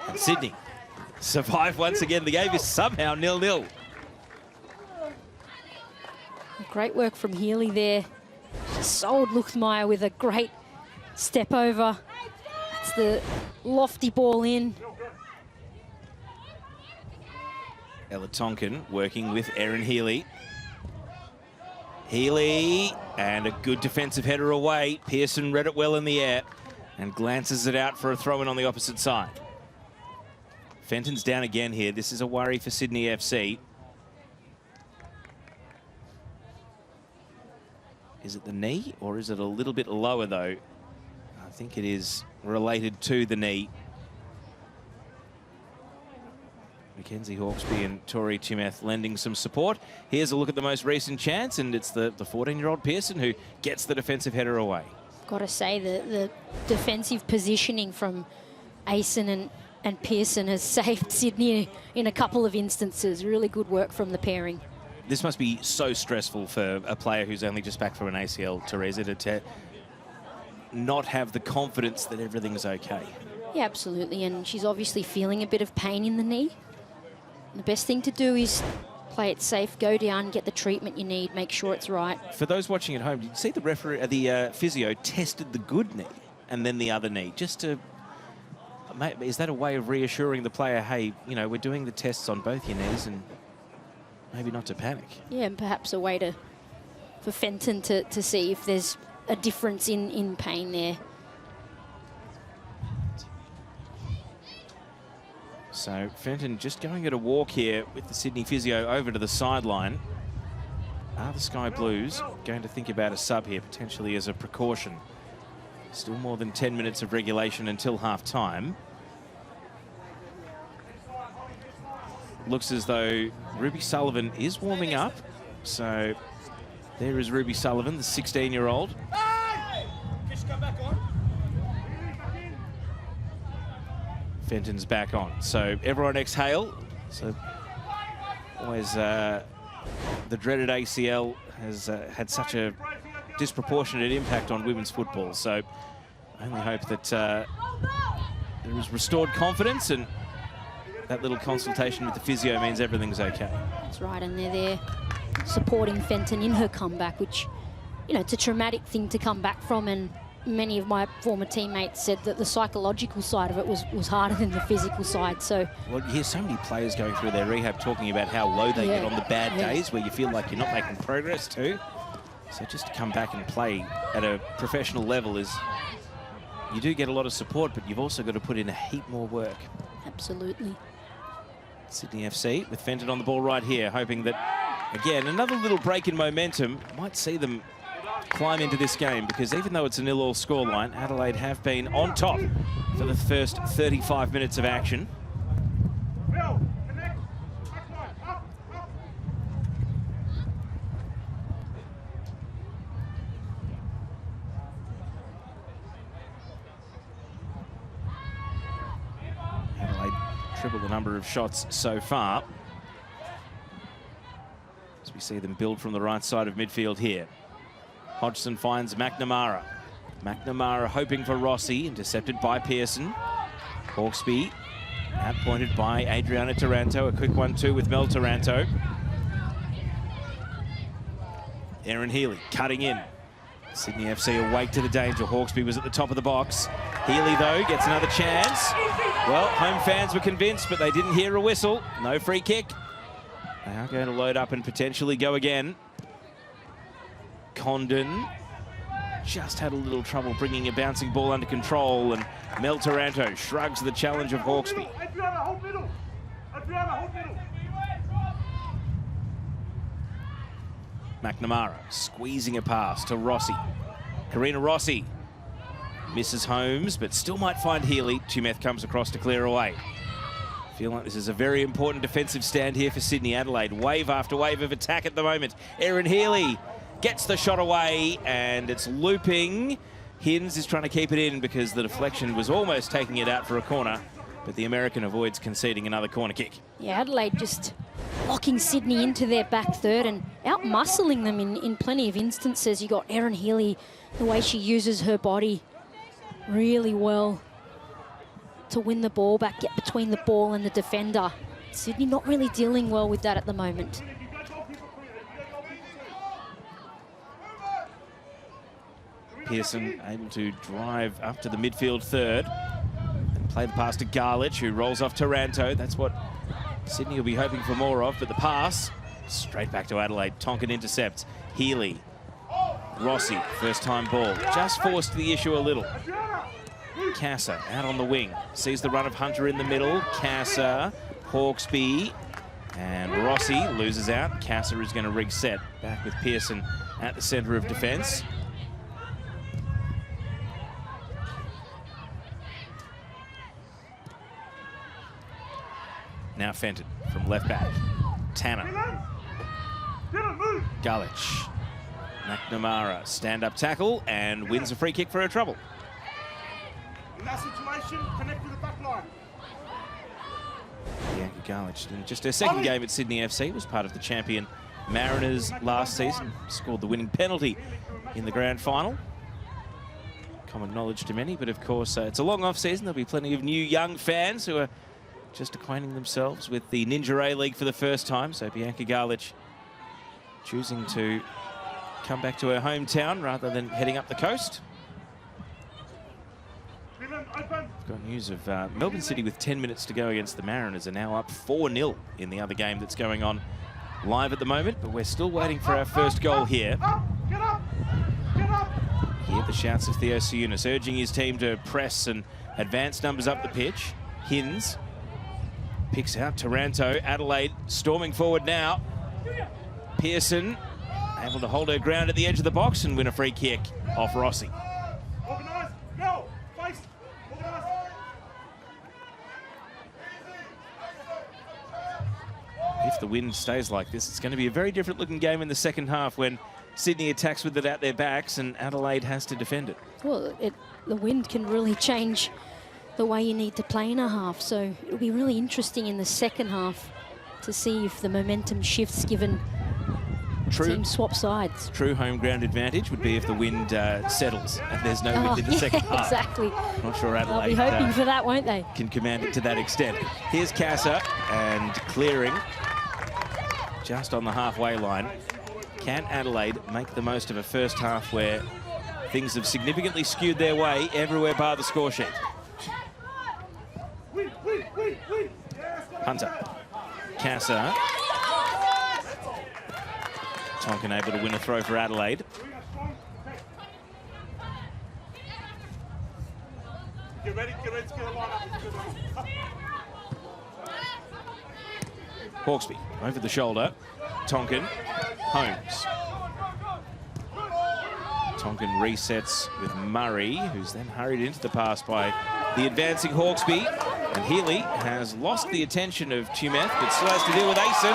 And Sydney survive once again. The game is somehow 0-0. Great work from Healy there. She sold Luchmeyer with a great step over. That's the lofty ball in. Ella Tonkin working with Erin Healy. Healy, and a good defensive header away. Pearson read it well in the air and glances it out for a throw-in on the opposite side. Fenton's down again here. This is a worry for Sydney FC. Is it the knee or is it a little bit lower though? I think it is related to the knee. Mackenzie Hawkesby and Tori Tumeth lending some support. Here's a look at the most recent chance, and it's the 14-year-old Pearson who gets the defensive header away. Got to say the defensive positioning from Ayson and Pearson has saved Sydney in a couple of instances. Really good work from the pairing. This must be so stressful for a player who's only just back from an ACL, Teresa, to not have the confidence that everything's okay. Yeah, absolutely, and she's obviously feeling a bit of pain in the knee. The best thing to do is play it safe, go down, get the treatment you need, make sure it's right. For those watching at home, did you see the referee, the physio tested the good knee and then the other knee? Just to, is that a way of reassuring the player, hey, you know, we're doing the tests on both your knees and maybe not to panic? Yeah, and perhaps a way for Fenton to see if there's a difference in pain there. So Fenton just going at a walk here with the Sydney physio over to the sideline. Are the Sky Blues going to think about a sub here, potentially as a precaution? Still more than 10 minutes of regulation until half-time. Looks as though Ruby Sullivan is warming up. So there is Ruby Sullivan, the 16-year-old. Fenton's back on. So everyone exhale. So always the dreaded ACL has had such a disproportionate impact on women's football. So I only hope that there is restored confidence, and that little consultation with the physio means everything's okay. That's right, and they're there supporting Fenton in her comeback, which, you know, it's a traumatic thing to come back from, and many of my former teammates said that the psychological side of it was harder than the physical side. So, well, you hear so many players going through their rehab talking about how low they get on the bad days where you feel like you're not making progress too. So just to come back and play at a professional level is, you do get a lot of support, but you've also got to put in a heap more work. Absolutely. Sydney FC with Fenton on the ball right here, hoping that, again, another little break in momentum might see them climb into this game, because even though it's a 0-0 scoreline, Adelaide have been on top for the first 35 minutes of action. triple the number of shots so far. As we see them build from the right side of midfield here. Hodgson finds McNamara. McNamara hoping for Rossi, intercepted by Pearson. Hawkesby outpointed by Adriana Taranto. A quick 1-2 with Mel Taranto. Aaron Healy cutting in. Sydney FC awake to the danger. Hawkesby was at the top of the box. Healy, though, gets another chance. Well, home fans were convinced, but they didn't hear a whistle. No free kick. They are going to load up and potentially go again. Condon just had a little trouble bringing a bouncing ball under control, and Mel Taranto shrugs the challenge of Hawkesby. McNamara squeezing a pass to Rossi. Karina Rossi misses Holmes, but still might find Healy. Tumeth comes across to clear away. Feel like this is a very important defensive stand here for Sydney. Adelaide. Wave after wave of attack at the moment. Aaron Healy gets the shot away, and it's looping. Hins is trying to keep it in because the deflection was almost taking it out for a corner, but the American avoids conceding another corner kick. Yeah, Adelaide just locking Sydney into their back third and out-muscling them in plenty of instances. You got Erin Healy, the way she uses her body really well to win the ball back, get between the ball and the defender. Sydney not really dealing well with that at the moment. Pearson able to drive up to the midfield third and play the pass to Garlich, who rolls off Taranto. That's what Sydney will be hoping for more of, but the pass straight back to Adelaide. Tonkin intercepts. Healy. Rossi, first time ball. Just forced the issue a little. Casa out on the wing. Sees the run of Hunter in the middle. Casa, Hawkesby, and Rossi loses out. Casa is going to reset. Back with Pearson at the centre of defence. Now Fenton from left back. Tanner. Garlich. McNamara, stand-up tackle and wins a free kick for her trouble. In that situation, connect with the back line. Bianca Garlich, in just her second game at Sydney FC, was part of the champion Mariners last season. Scored the winning penalty in the grand final. Common knowledge to many, but of course it's a long off-season. There'll be plenty of new young fans who are just acquainting themselves with the Ninja A-League for the first time. So Bianca Garlich choosing to come back to her hometown rather than heading up the coast. Got news of Melbourne City with 10 minutes to go against the Mariners are now up 4-0 in the other game that's going on live at the moment, but we're still waiting for our first goal here. Hear the shouts of Theo Siunas urging his team to press and advance numbers up the pitch. Hins picks out Taranto. Adelaide storming forward now. Pearson able to hold her ground at the edge of the box and win a free kick off Rossi. Organise, go, face, organise. If the wind stays like this, it's going to be a very different looking game in the second half when Sydney attacks with it at their backs and Adelaide has to defend it. Well, the wind can really change the way you need to play in a half, so it'll be really interesting in the second half to see if the momentum shifts given teams swap sides. True home ground advantage would be if the wind settles and there's no wind in the second half. Exactly. Not sure Adelaide They'll be hoping for that, won't they? Can command it to that extent. Here's Casa and clearing just on the halfway line. Can Adelaide make the most of a first half where things have significantly skewed their way everywhere bar the score sheet? Hunter. Casa. Tonkin able to win a throw for Adelaide. Get ready to get a line up. Hawkesby over the shoulder. Tonkin. Holmes. Tonkin resets with Murray, who's then hurried into the pass by the advancing Hawkesby. And Healy has lost the attention of Tumeth, but still has to deal with Asen.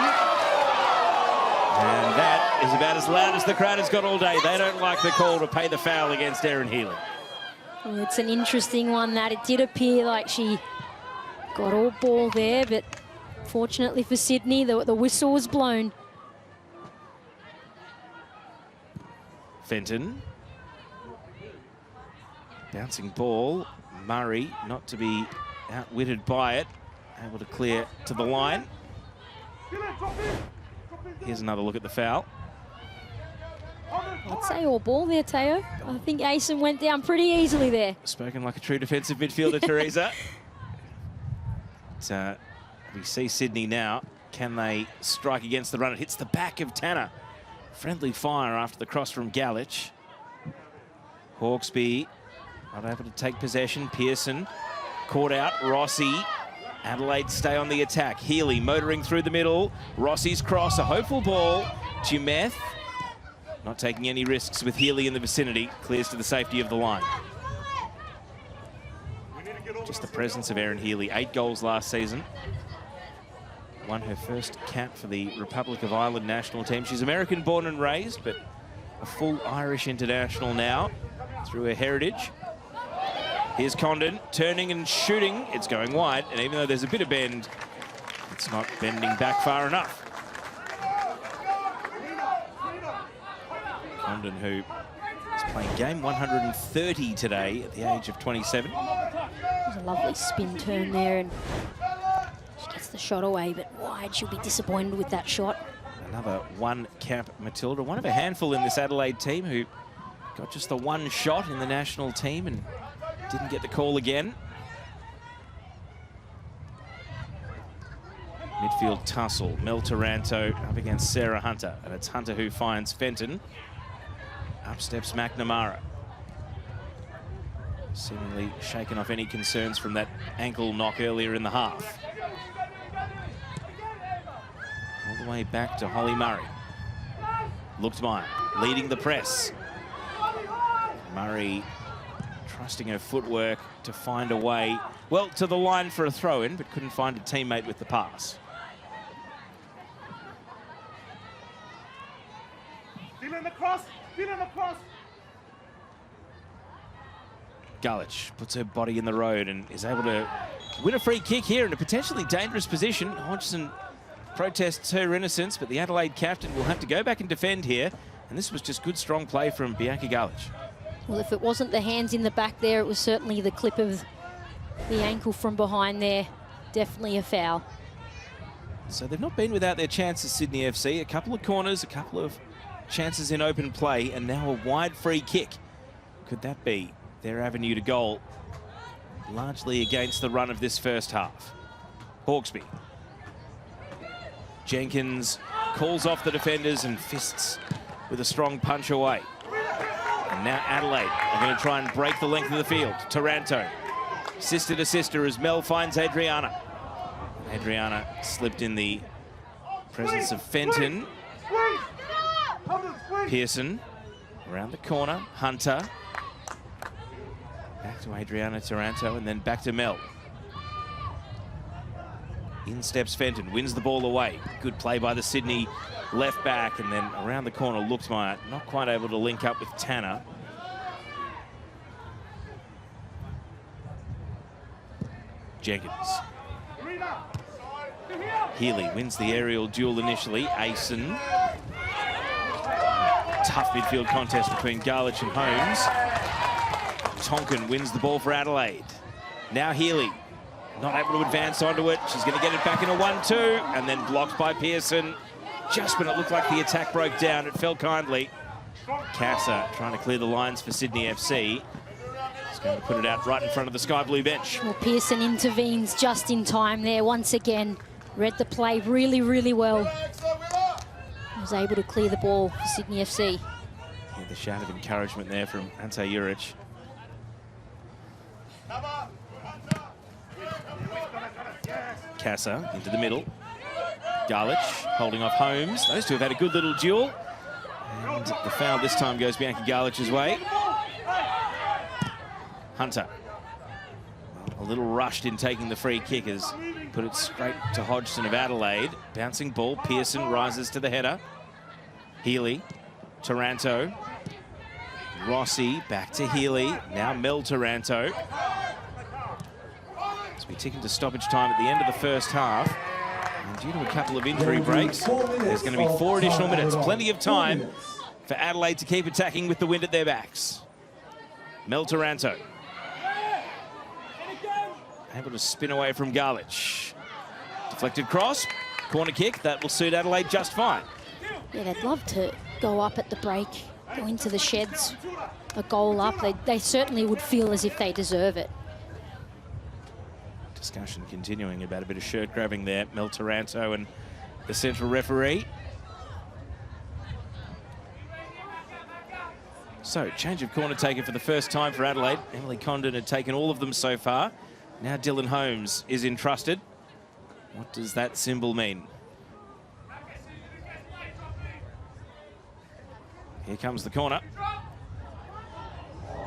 And that is about as loud as the crowd has got all day. They don't like the call to pay the foul against Aaron Healy. Well, it's an interesting one that it did appear like she Got all ball there, but fortunately for Sydney, the whistle was blown. Fenton. Bouncing ball. Murray, not to be outwitted by it. Able to clear to the line. Here's another look at the foul. I'd say all ball there, Teo. I think Asen went down pretty easily there. Spoken like a true defensive midfielder, Teresa. We see Sydney now. Can they strike against the run? It hits the back of Tanner. Friendly fire after the cross from Galich. Hawkesby not able to take possession. Pearson caught out. Rossi. Adelaide stay on the attack. Healy motoring through the middle. Rossi's cross, a hopeful ball. Jumeth not taking any risks with Healy in the vicinity. Clears to the safety of the line. Just the presence of Erin Healy. 8 goals last season. Won her first cap for the Republic of Ireland national team. She's American born and raised, but a full Irish international now through her heritage. Here's Condon, turning and shooting. It's going wide, and even though there's a bit of bend, it's not bending back far enough. Condon, who is playing game 130 today at the age of 27. There's a lovely spin turn there, and she gets the shot away, but wide. She'll be disappointed with that shot. Another one cap Matilda, one of a handful in this Adelaide team who got just the one shot in the national team and didn't get the call again. Midfield tussle. Mel Taranto up against Sarah Hunter. And it's Hunter who finds Fenton. Up steps McNamara. Seemingly shaken off any concerns from that ankle knock earlier in the half. All the way back to Holly Murray. Luchtmeyer leading the press. Murray trusting her footwork to find a way, well, to the line for a throw-in, but couldn't find a teammate with the pass. Feeling the cross, feeling the cross. Galich puts her body in the road and is able to win a free kick here in a potentially dangerous position. Hodgson protests her innocence, but the Adelaide captain will have to go back and defend here. And this was just good, strong play from Bianca Galich. Well, if it wasn't the hands in the back there, it was certainly the clip of the ankle from behind there. Definitely a foul. So they've not been without their chances, Sydney FC. A couple of corners, a couple of chances in open play, and now a wide free kick. Could that be their avenue to goal? Largely against the run of this first half. Hawkesby. Jenkins calls off the defenders and fists with a strong punch away. And now Adelaide are going to try and break the length of the field. Taranto, sister to sister as Mel finds Adriana. Adriana slipped in the presence of Fenton. Pearson around the corner. Hunter. Back to Adriana Taranto and then back to Mel. In steps Fenton, wins the ball away. Good play by the Sydney left back, and then around the corner, Luchtmeyer not quite able to link up with Tanner. Jenkins. Healy wins the aerial duel initially. Asen. Tough midfield contest between Galich and Holmes. Tonkin wins the ball for Adelaide. Now Healy. Not able to advance onto it. She's going to get it back in a 1-2, and then blocked by Pearson. Just when it looked like the attack broke down, it fell kindly. Casa trying to clear the lines for Sydney FC. He's going to put it out right in front of the sky blue bench. Well, Pearson intervenes just in time there once again. Read the play really, really well. Was able to clear the ball for Sydney FC. Yeah, the shout of encouragement there from Ante Juric. Casa into the middle. Galich holding off Holmes. Those two have had a good little duel. And the foul this time goes Bianca Galich's way. Hunter. A little rushed in taking the free kick as put it straight to Hodgson of Adelaide. Bouncing ball. Pearson rises to the header. Healy. Taranto. Rossi back to Healy. Now Mel Taranto. be ticking to stoppage time at the end of the first half. And due to a couple of injury breaks, there's going to be 4 additional minutes. Plenty of time for Adelaide to keep attacking with the wind at their backs. Mel Taranto able to spin away from Garlich. Deflected cross, corner kick. That will suit Adelaide just fine. Yeah, they'd love to go up at the break, go into the sheds, a goal up. They certainly would feel as if they deserve it. Discussion continuing about a bit of shirt grabbing there. Mel Taranto and the central referee. So, change of corner taken for the first time for Adelaide. Emily Condon had taken all of them so far. Now Dylan Holmes is entrusted. What does that symbol mean? Here comes the corner.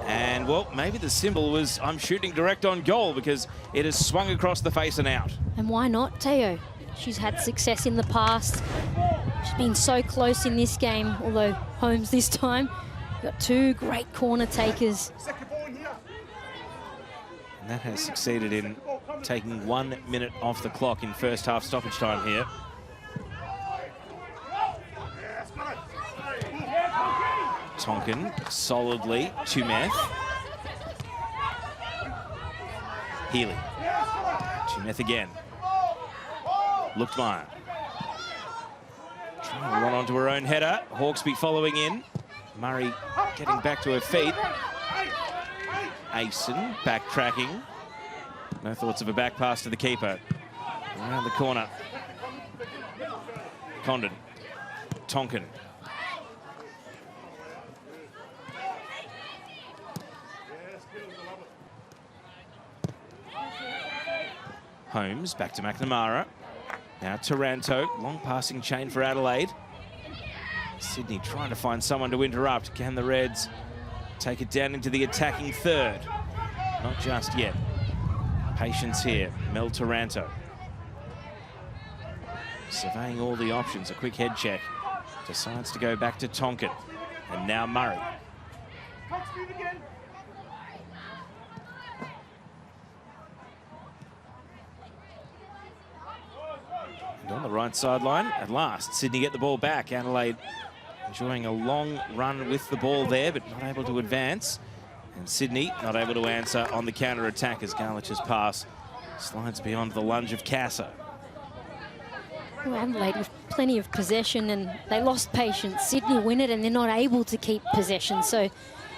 And, well, maybe the symbol was I'm shooting direct on goal because it has swung across the face and out. And why not, Teo? She's had success in the past. She's been so close in this game, although Holmes this time. Got 2 great corner takers. And that has succeeded in taking 1 minute off the clock in first half stoppage time here. Tonkin solidly to Meth. Healy. Chimeth again. Luchtmeyer. Trying to run onto her own header. Hawkesby following in. Murray getting back to her feet. Asen backtracking. No thoughts of a back pass to the keeper. Around the corner. Condon. Tonkin. Holmes back to McNamara. Now Taranto. Long passing chain for Adelaide. Sydney trying to find someone to interrupt. Can the Reds take it down into the attacking third? Not just yet. Patience here. Mel Taranto. Surveying all the options. A quick head check. Decides to go back to Tonkin. And now Murray. And on the right sideline, at last, Sydney get the ball back. Adelaide enjoying a long run with the ball there, but not able to advance. And Sydney not able to answer on the counter-attack as Garlich's pass slides beyond the lunge of Casa. Well, Adelaide with plenty of possession and they lost patience. Sydney win it and they're not able to keep possession. So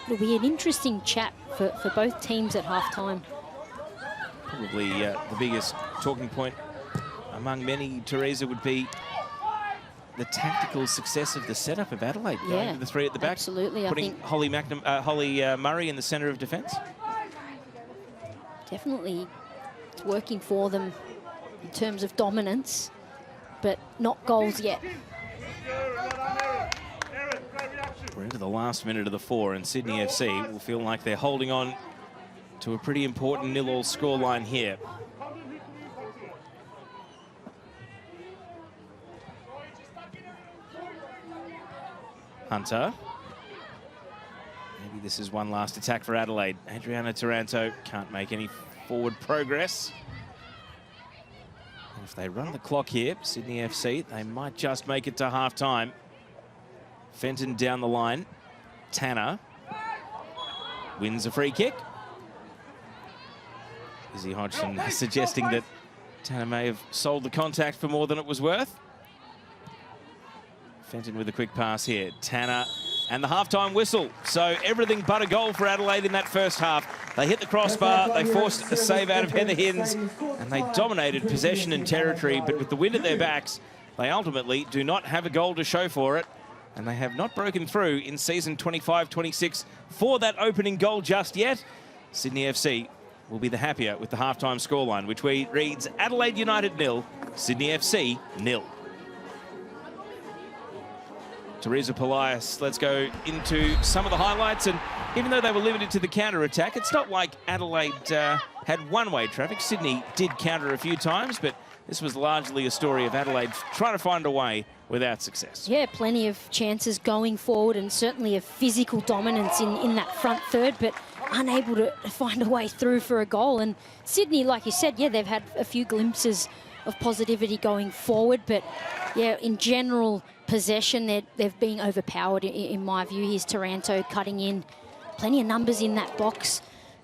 it'll be an interesting chat for both teams at halftime. Probably the biggest talking point among many, Teresa, would be the tactical success of the setup of Adelaide. Yeah, going to the 3 at the back. Absolutely. Putting Holly Murray in the centre of defence. Definitely it's working for them in terms of dominance, but not goals yet. We're into the last minute of the 4 and Sydney FC will feel like they're holding on to a pretty important 0-0 scoreline here. Hunter. Maybe this is one last attack for Adelaide. Adriana Taranto can't make any forward progress. And if they run the clock here, Sydney FC, they might just make it to half-time. Fenton down the line. Tanner wins a free kick. Izzy Hodgson suggesting that Tanner may have sold the contact for more than it was worth. Fenton with a quick pass here. Tanner and the halftime whistle. So everything but a goal for Adelaide in that first half. They hit the crossbar, they forced a save out of Heather Hinds, and they dominated possession and territory, but with the wind at their backs, they ultimately do not have a goal to show for it, and they have not broken through in season 25-26 for that opening goal just yet. Sydney FC will be the happier with the halftime scoreline, which reads Adelaide United 0, Sydney FC 0. Teresa Polias, let's go into some of the highlights. And even though they were limited to the counter-attack, it's not like Adelaide had one-way traffic. Sydney did counter a few times, but this was largely a story of Adelaide trying to find a way without success. Yeah, plenty of chances going forward and certainly a physical dominance in that front third, but unable to find a way through for a goal. And Sydney, like you said, yeah, they've had a few glimpses of positivity going forward, but yeah, in general possession, they've been overpowered in my view. Here's Taranto cutting in, plenty of numbers in that box.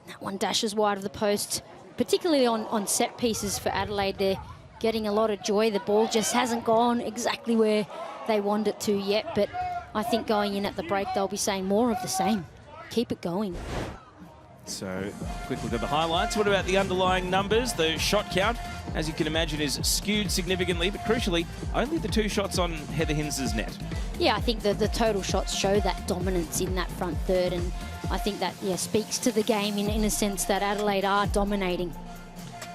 That one dashes wide of the post, particularly on set pieces for Adelaide. They're getting a lot of joy. The ball just hasn't gone exactly where they want it to yet, but I think going in at the break, they'll be saying more of the same. Keep it going. So, quick look at the highlights. What about the underlying numbers? The shot count, as you can imagine, is skewed significantly, but crucially, only the 2 shots on Heather Hins's net. Yeah, I think the total shots show that dominance in that front third, and I think that, yeah, speaks to the game in a sense that Adelaide are dominating.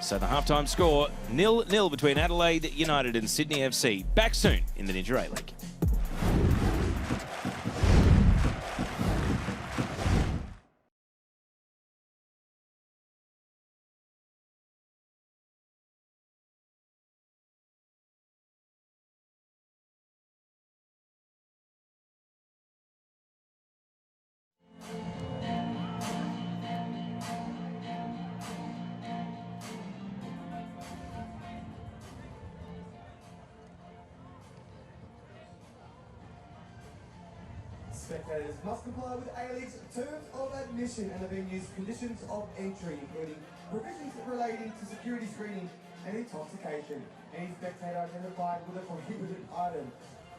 So the halftime score, 0-0 between Adelaide United and Sydney FC. Back soon in the Ninja A-League. Spectators must comply with A-League's terms of admission and the venue's conditions of entry, including provisions relating to security screening and intoxication. Any spectator identified with a prohibited item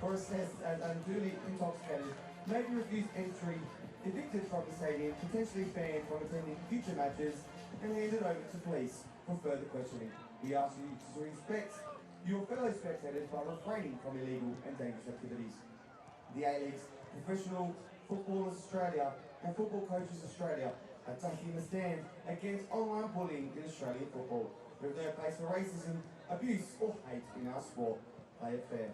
or assessed as unduly intoxicated may be refused entry, evicted from the stadium, potentially banned from attending future matches, and handed over to police for further questioning. We ask you to respect your fellow spectators by refraining from illegal and dangerous activities. The A-League's Professional Footballers Australia and Football Coaches Australia are taking a stand against online bullying in Australian football. There is no place for racism, abuse or hate in our sport. Play it fair.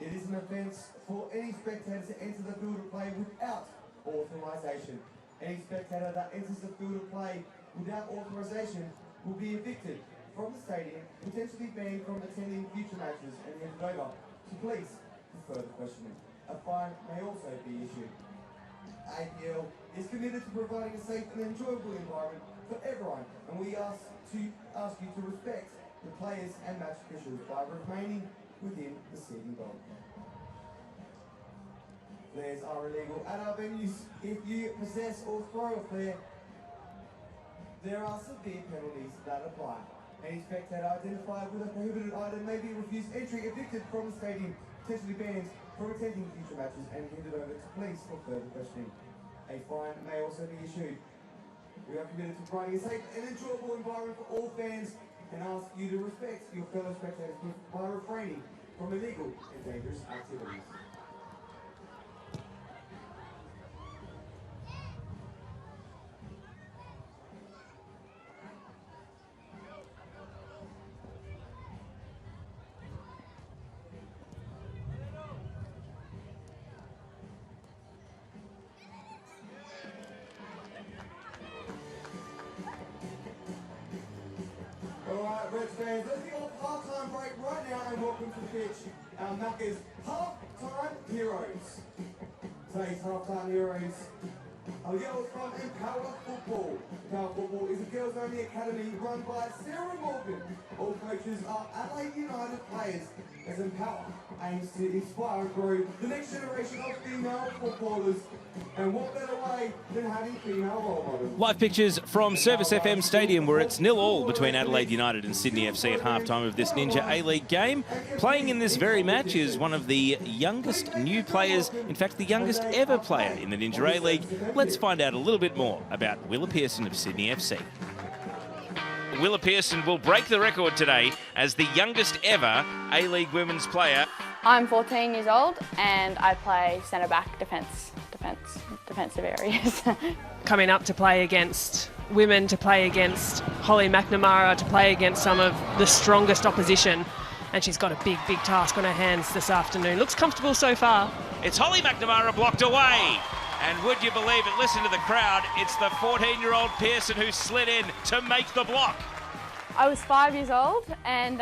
It is an offence for any spectator to enter the field of play without authorisation. Any spectator that enters the field of play without authorisation will be evicted from the stadium, potentially banned from attending future matches, and handed over to police for further questioning. A fine may also be issued. APL is committed to providing a safe and enjoyable environment for everyone, and we ask you to respect the players and match officials by remaining within the seating belt. Flares are illegal at our venues. If you possess or throw a flare, there are severe penalties that apply. Any spectator identified with a prohibited item may be refused entry, evicted from the stadium, potentially banned from attending future matches, and handed over to police for further questioning. A fine may also be issued. We are committed to providing a safe and enjoyable environment for all fans and ask you to respect your fellow spectators by refraining from illegal and dangerous activities. Alright, Reds fans, let's get off half-time break right now and welcome to the pitch our Macca's half-time heroes. Today's half-time heroes are girls from Empower Football. Empower Football is a girls-only academy run by Sarah Morgan. All coaches are Adelaide United players, as Empower aims to inspire and grow the next generation of female footballers. And what better way than having female role models? Live pictures from Service FM Stadium, where it's 0-0 between Adelaide United and Sydney FC at halftime of this Ninja A-League game. Playing in this very match is one of the youngest new players, in fact the youngest ever player in the Ninja A-League. Let's find out a little bit more about Willa Pearson of Sydney FC. Willa Pearson will break the record today as the youngest ever A-League women's player. I'm 14 years old and I play centre-back defensive areas. Coming up to play against women, to play against Holly McNamara, to play against some of the strongest opposition, and she's got a big task on her hands this afternoon. Looks comfortable so far. It's Holly McNamara blocked away. And would you believe it, listen to the crowd, it's the 14-year-old Pearson who slid in to make the block. I was 5 years old and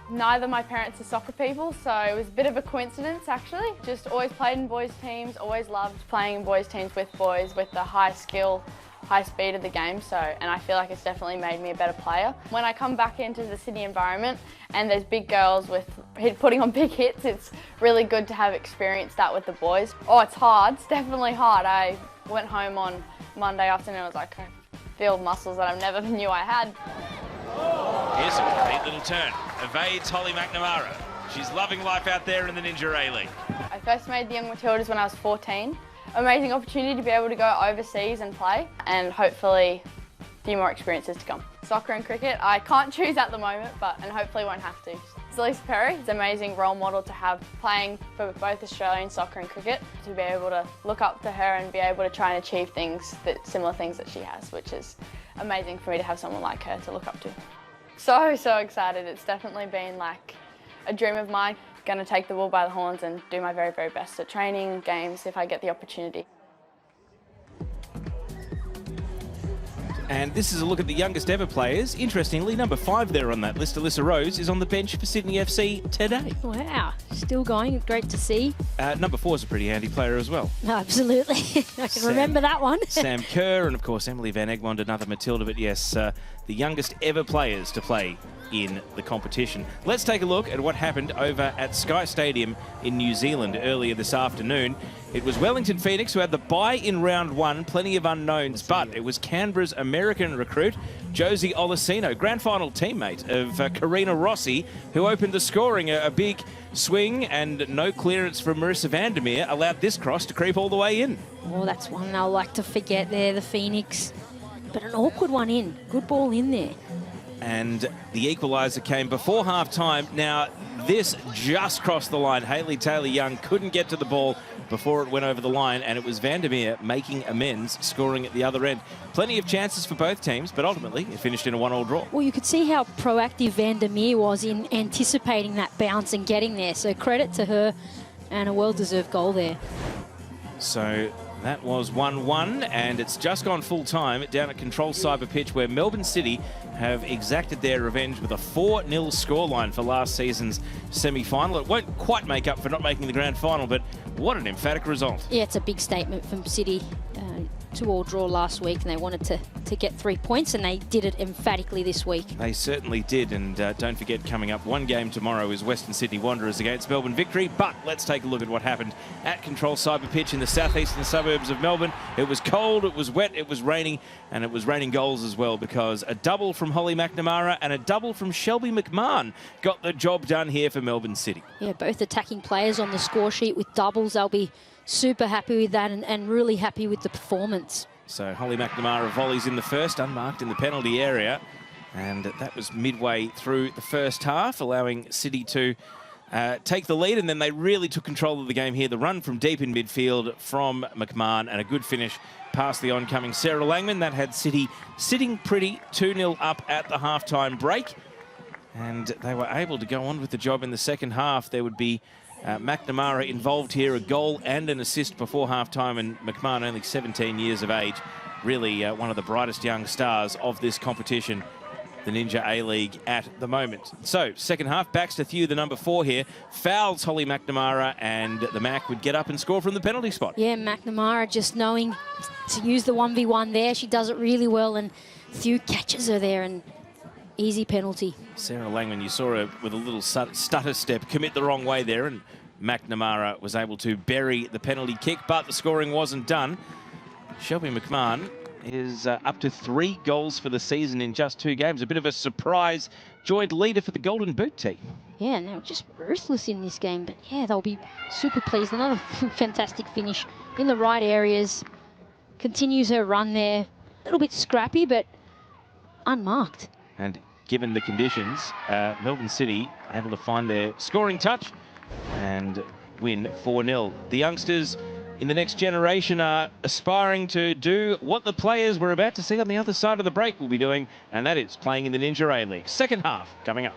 neither of my parents are soccer people, so it was a bit of a coincidence actually. Just always played in boys teams, always loved playing in boys teams with boys with the high skill, high speed of the game, and I feel like it's definitely made me a better player. When I come back into the city environment and there's big girls putting on big hits, it's really good to have experienced that with the boys. Oh, it's hard. It's definitely hard. I went home on Monday afternoon and I was like, I feel muscles that I never knew I had. Here's a neat little turn. Evades Holly McNamara. She's loving life out there in the Ninja A-League. I first made the Young Matildas when I was 14. Amazing opportunity to be able to go overseas and play, and hopefully a few more experiences to come. Soccer and cricket, I can't choose at the moment, and hopefully won't have to. Lisa Perry is an amazing role model to have, playing for both Australian soccer and cricket, to be able to look up to her and be able to try and achieve similar things that she has, which is amazing for me to have someone like her to look up to. So excited. It's definitely been like a dream of mine. Going to take the bull by the horns and do my very, very best at training, games, if I get the opportunity. And this is a look at the youngest ever players. Interestingly, number 5 there on that list, Alyssa Rose, is on the bench for Sydney FC today. Wow, still going. Great to see. Number 4 is a pretty handy player as well. No, absolutely. I can remember that one. Sam Kerr and, of course, Emily Van Egmond, another Matilda. But yes, the youngest ever players to play in the competition. Let's take a look at what happened over at Sky Stadium in New Zealand earlier this afternoon. It was Wellington Phoenix who had the bye in round 1, plenty of unknowns, but it was Canberra's American recruit, Josie Olasino, grand final teammate of Karina Rossi, who opened the scoring. A big swing and no clearance from Marissa Vandermeer allowed this cross to creep all the way in. Oh, that's one they'll like to forget there, the Phoenix. But an awkward one in. Good ball in there. And the equaliser came before half-time. Now, this just crossed the line. Hayley Taylor-Young couldn't get to the ball before it went over the line, and it was Vandermeer making amends, scoring at the other end. Plenty of chances for both teams, but ultimately it finished in a 1-1 draw. Well, you could see how proactive Vandermeer was in anticipating that bounce and getting there. So credit to her, and a well-deserved goal there. So that was 1-1, and it's just gone full time down at Control Cyber Pitch, where Melbourne City have exacted their revenge with a 4-0 scoreline for last season's semi-final. It won't quite make up for not making the grand final, but what an emphatic result. Yeah, it's a big statement from City. 2-2 draw last week, and they wanted to get 3 points, and they did it emphatically this week. They certainly did, and don't forget, coming up, one game tomorrow is Western Sydney Wanderers against Melbourne Victory. But let's take a look at what happened at Control Cyber Pitch in the southeastern suburbs of Melbourne. It was cold, it was wet, it was raining, and it was raining goals as well, because a double from Holly McNamara and a double from Shelby McMahon got the job done here for Melbourne City. Yeah, both attacking players on the score sheet with doubles. They'll be super happy with that, and really happy with the performance. So Holly McNamara volleys in the first, unmarked in the penalty area, and that was midway through the first half, allowing City to take the lead, and then they really took control of the game here. The run from deep in midfield from McMahon, and a good finish past the oncoming Sarah Langman. That had City sitting pretty, 2-0 up at the halftime break, and they were able to go on with the job in the second half. There would be McNamara involved here, a goal and an assist before halftime, and McMahon, only 17 years of age, really one of the brightest young stars of this competition, the Ninja A-League at the moment. So, second half, Baxter Thew, the number 4 here, fouls Holly McNamara, and the Mac would get up and score from the penalty spot. Yeah, McNamara just knowing to use the 1v1 there. She does it really well, and Thew catches her there, and easy penalty. Sarah Langman, you saw her with a little stutter step, commit the wrong way there, and McNamara was able to bury the penalty kick, but the scoring wasn't done. Shelby McMahon is up to 3 goals for the season in just 2 games. A bit of a surprise joint leader for the Golden Boot team. Yeah, no, just ruthless in this game, but yeah, they'll be super pleased. Another fantastic finish in the right areas. Continues her run there. A little bit scrappy, but unmarked. And given the conditions, Melbourne City able to find their scoring touch and win 4-0. The youngsters in the next generation are aspiring to do what the players we're about to see on the other side of the break will be doing, and that is playing in the Ninja A-League. Second half coming up.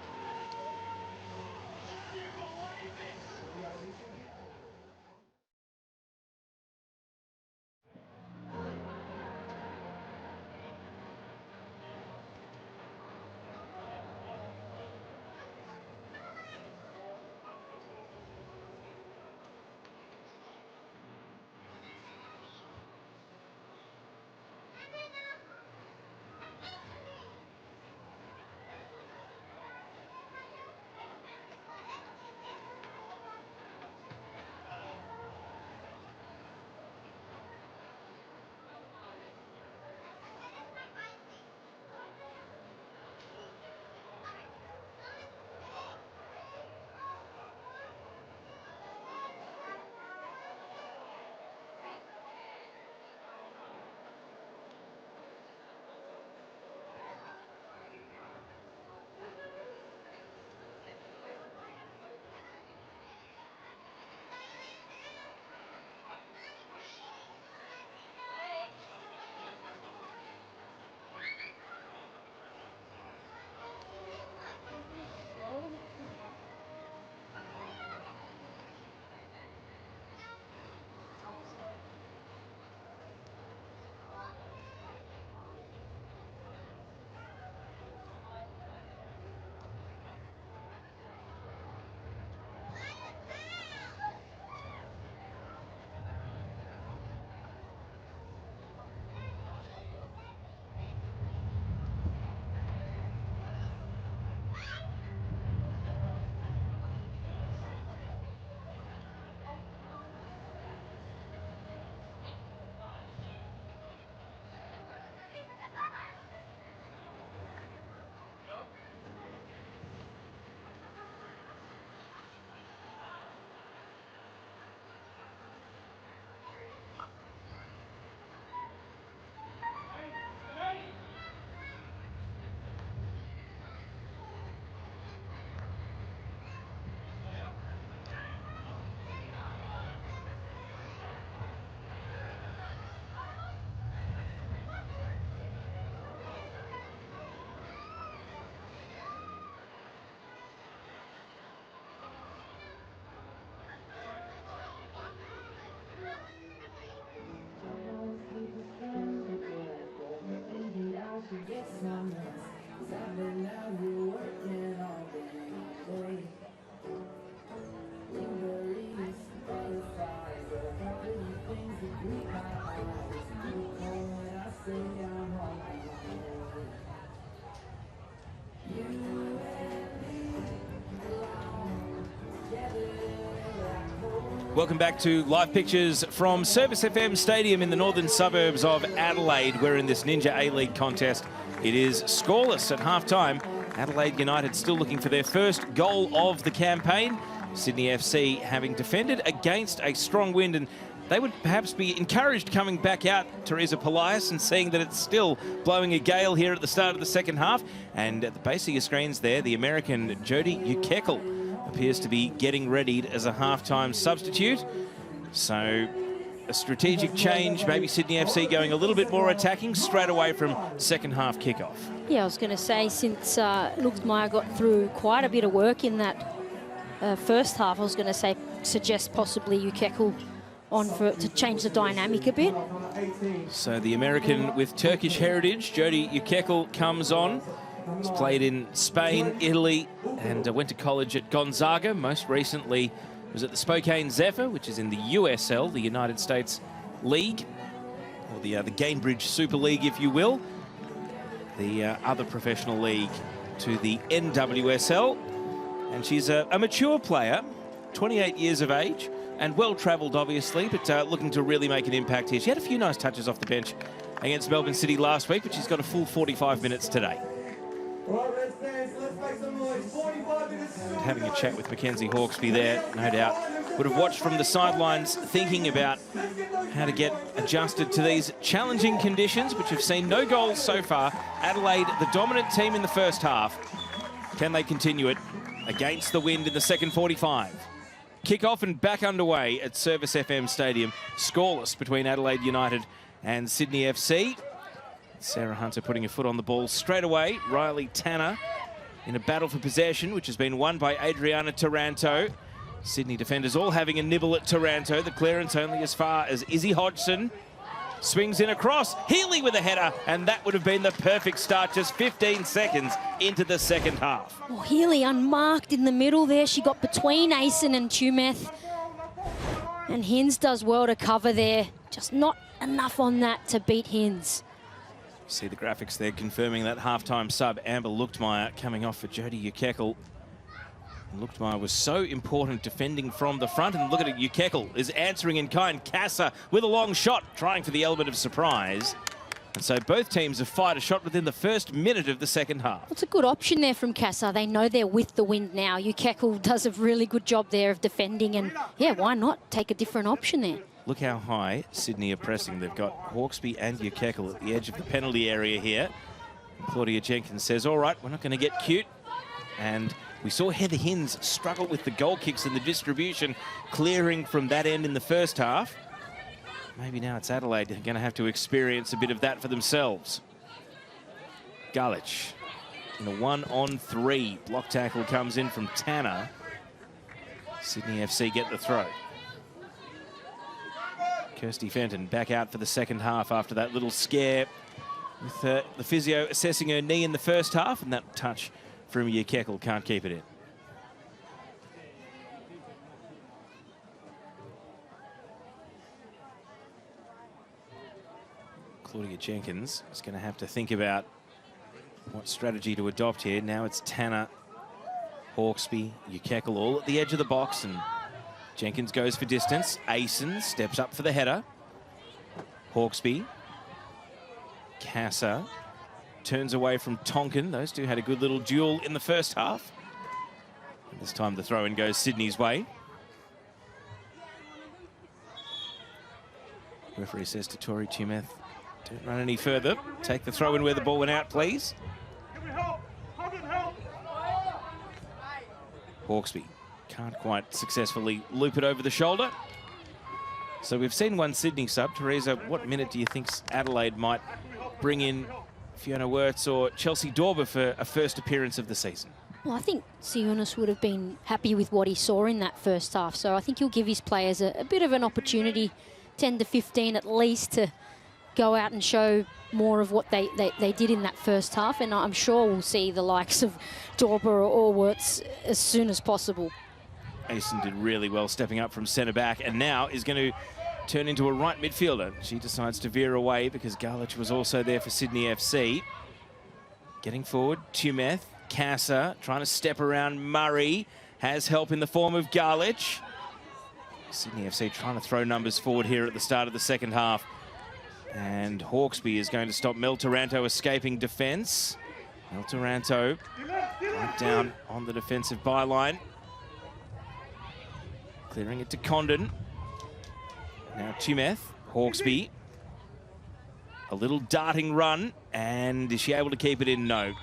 Welcome back to live pictures from Service FM Stadium in the northern suburbs of Adelaide. We're in this Ninja A-League contest. It is scoreless at half-time. Adelaide United still looking for their first goal of the campaign. Sydney FC having defended against a strong wind, and they would perhaps be encouraged coming back out, Teresa Polias, and seeing that it's still blowing a gale here at the start of the second half. And at the base of your screens there, the American Jodie Ukekel appears to be getting readied as a half-time substitute. So a strategic change, maybe Sydney FC going a little bit more attacking straight away from second half kickoff. Yeah, I was going to say, since Lugsmeyer got through quite a bit of work in that first half, I was going to say suggest possibly Ukekel on to change the dynamic a bit. So the American with Turkish heritage, Jodie Ukekel, comes on. He's played in Spain, Italy, and went to college at Gonzaga. Most recently was at the Spokane Zephyr, which is in the USL, the United States League, or the Gainbridge Super League, if you will. The other professional league to the NWSL. And she's a mature player, 28 years of age, and well-travelled, obviously, but looking to really make an impact here. She had a few nice touches off the bench against Melbourne City last week, but she's got a full 45 minutes today. And having a chat with Mackenzie Hawkesby there, no doubt, would have watched from the sidelines thinking about how to get adjusted to these challenging conditions, which have seen no goals so far. Adelaide, the dominant team in the first half. Can they continue it against the wind in the second 45? Kick-off and back underway at Service FM Stadium. Scoreless between Adelaide United and Sydney FC. Sarah Hunter putting a foot on the ball straight away. Riley Tanner in a battle for possession, which has been won by Adriana Taranto. Sydney defenders all having a nibble at Taranto. The clearance only as far as Izzy Hodgson. Swings in across. Healy with a header, and that would have been the perfect start just 15 seconds into the second half. Well, Healy unmarked in the middle there. She got between Asen and Tumeth. And Hinds does well to cover there. Just not enough on that to beat Hinds. See the graphics there confirming that halftime sub. Amber Luchtmeyer coming off for Jodie Ukekel. Luchtmeyer was so important defending from the front, and look at it, Ukekel is answering in kind. Casa with a long shot, trying for the element of surprise. And so both teams have fired a shot within the first minute of the second half. It's a good option there from Casa. They know they're with the wind now. Ukekel does a really good job there of defending, and yeah, why not take a different option there? Look how high Sydney are pressing. They've got Hawkesby and Ukekel at the edge of the penalty area here. Claudia Jenkins says, all right, we're not going to get cute. And we saw Heather Hinds struggle with the goal kicks and the distribution, clearing from that end in the first half. Maybe now it's Adelaide going to have to experience a bit of that for themselves. Galich in a 1-on-3. Block tackle comes in from Tanner. Sydney FC get the throw. Kirsty Fenton back out for the second half after that little scare with the physio assessing her knee in the first half, and that touch from Ukekel can't keep it in. Claudia Jenkins is going to have to think about what strategy to adopt here. Now it's Tanner, Hawkesby, Ukekel all at the edge of the box, and Jenkins goes for distance. Asen steps up for the header. Hawkesby. Casa turns away from Tonkin. Those two had a good little duel in the first half. And this time the throw-in goes Sydney's way. Referee says to Tori Tumeth, don't run any further. Take the throw-in where the ball went out, please. Hawkesby can't quite successfully loop it over the shoulder. So we've seen one Sydney sub. Teresa, what minute do you think Adelaide might bring in Fiona Wirtz or Chelsea Dorber for a first appearance of the season? Well, I think Sionis would have been happy with what he saw in that first half. So I think he'll give his players a bit of an opportunity, 10 to 15 at least, to go out and show more of what they did in that first half. And I'm sure we'll see the likes of Dorber or Wirtz as soon as possible. Asen did really well stepping up from centre back, and now is going to turn into a right midfielder. She decides to veer away because Galich was also there for Sydney FC. Getting forward, Tumeth, Casa trying to step around Murray, has help in the form of Galich. Sydney FC trying to throw numbers forward here at the start of the second half. And Hawkesby is going to stop Mel Taranto escaping defence. Mel Taranto right down on the defensive byline. Clearing it to Condon. Now Tumeth, Hawkesby. A little darting run, and is she able to keep it in? No.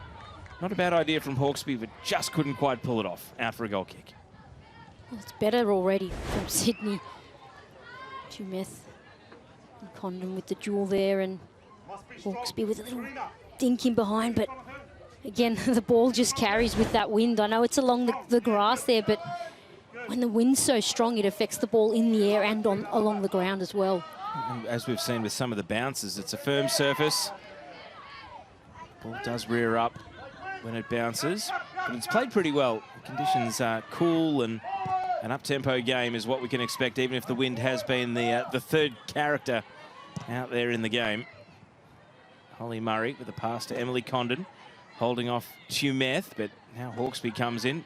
Not a bad idea from Hawkesby, but just couldn't quite pull it off. Out for a goal kick. Well, it's better already from Sydney. Tumeth and Condon with the duel there, and Hawkesby with a little dink in behind, but again, the ball just carries with that wind. I know it's along the grass there, but when the wind's so strong, it affects the ball in the air and along the ground as well. And as we've seen with some of the bounces, it's a firm surface. Ball does rear up when it bounces, but it's played pretty well. The conditions are cool, and an up-tempo game is what we can expect, even if the wind has been the third character out there in the game. Holly Murray with a pass to Emily Condon, holding off Tumeth, but now Hawkesby comes in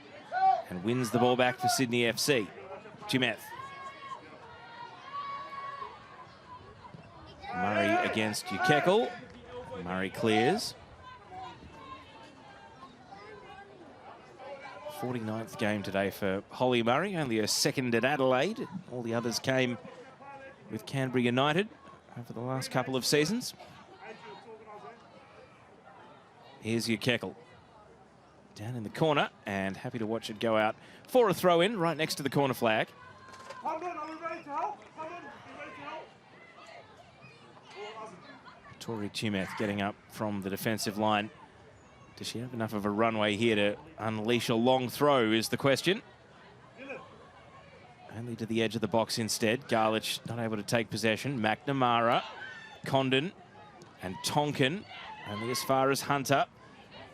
and wins the ball back for Sydney FC. Tumeth. Murray against Ukekal. Murray clears. 49th game today for Holly Murray, only her second at Adelaide. All the others came with Canberra United over the last couple of seasons. Here's Ukekal. Down in the corner, and happy to watch it go out for a throw-in right next to the corner flag. Hold on, are we ready to help? Hold on, are we ready to help? Tori Tumeth getting up from the defensive line. Does she have enough of a runway here to unleash a long throw is the question. Only to the edge of the box instead. Garlich not able to take possession. McNamara, Condon and Tonkin only as far as Hunter.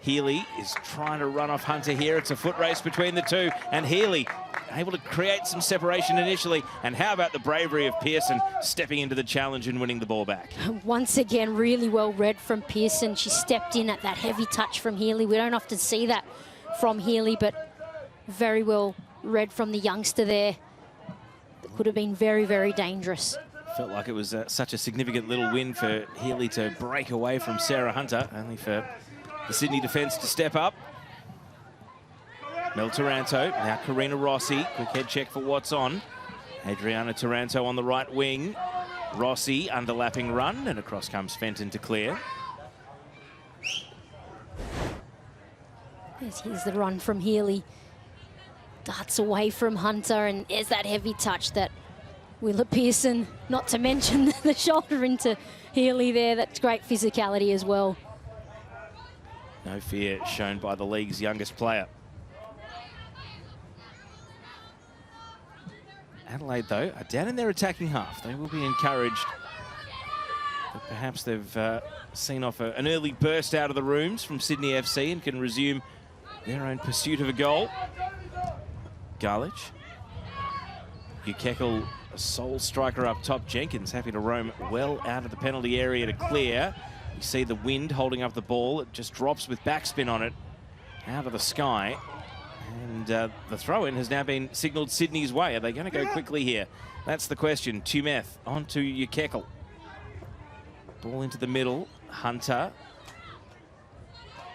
Healy is trying to run off Hunter here. It's a foot race between the two, and Healy able to create some separation initially. And how about the bravery of Pearson stepping into the challenge and winning the ball back? Once again, really well read from Pearson. She stepped in at that heavy touch from Healy. We don't often see that from Healy, but very well read from the youngster there. That could have been very, very dangerous. Felt like it was such a significant little win for Healy to break away from Sarah Hunter, only for the Sydney defence to step up. Mel Taranto, now Karina Rossi. Quick head check for what's on. Adriana Taranto on the right wing. Rossi, underlapping run, and across comes Fenton to clear. Here's the run from Healy. Darts away from Hunter, and there's that heavy touch that Willa Pearson, not to mention the shoulder into Healy there. That's great physicality as well. No fear shown by the league's youngest player. Adelaide, though, are down in their attacking half. They will be encouraged that perhaps they've seen off an early burst out of the rooms from Sydney FC and can resume their own pursuit of a goal. Garlich. Ukekal, a sole striker up top. Jenkins happy to roam well out of the penalty area to clear. You see the wind holding up the ball. It just drops with backspin on it out of the sky. And the throw-in has now been signalled Sydney's way. Are they going to go quickly here? That's the question. Tumeth onto Ukekal. Ball into the middle. Hunter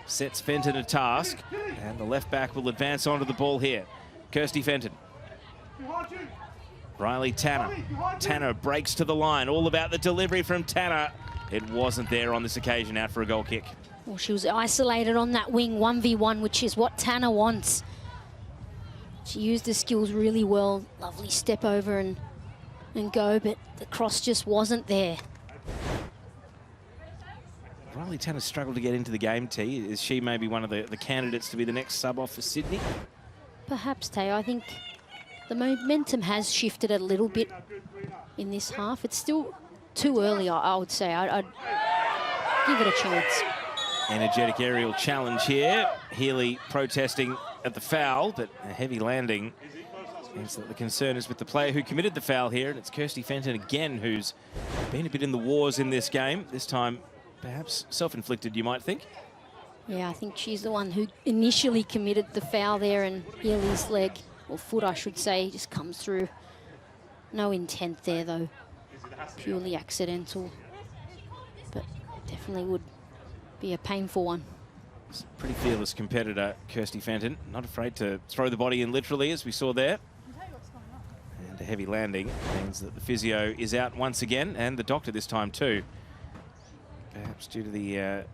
sets Fenton a task. And the left back will advance onto the ball here. Kirsty Fenton. Riley Tanner. Tanner breaks to the line. All about the delivery from Tanner. It wasn't there on this occasion. Out for a goal kick. Well, she was isolated on that wing, 1v1, which is what Tanner wants. She used her skills really well. Lovely step over and go, but the cross just wasn't there. Riley Tanner struggled to get into the game, T. Is she maybe one of the candidates to be the next sub-off for Sydney? Perhaps, Tay. I think the momentum has shifted a little bit in this half. It's still too early, I would say. I'd give it a chance. Energetic aerial challenge here. Healy protesting at the foul, but a heavy landing means that the concern is with the player who committed the foul here, and it's Kirsty Fenton again, who's been a bit in the wars in this game. This time, perhaps self-inflicted, you might think. Yeah, I think she's the one who initially committed the foul there, and Healy's leg, or foot I should say, just comes through No intent there, though. Purely accidental. But definitely would be a painful one. Pretty fearless competitor, Kirsty Fenton. Not afraid to throw the body in literally, as we saw there. And a heavy landing means that the physio is out once again, and the doctor this time too. Perhaps due to the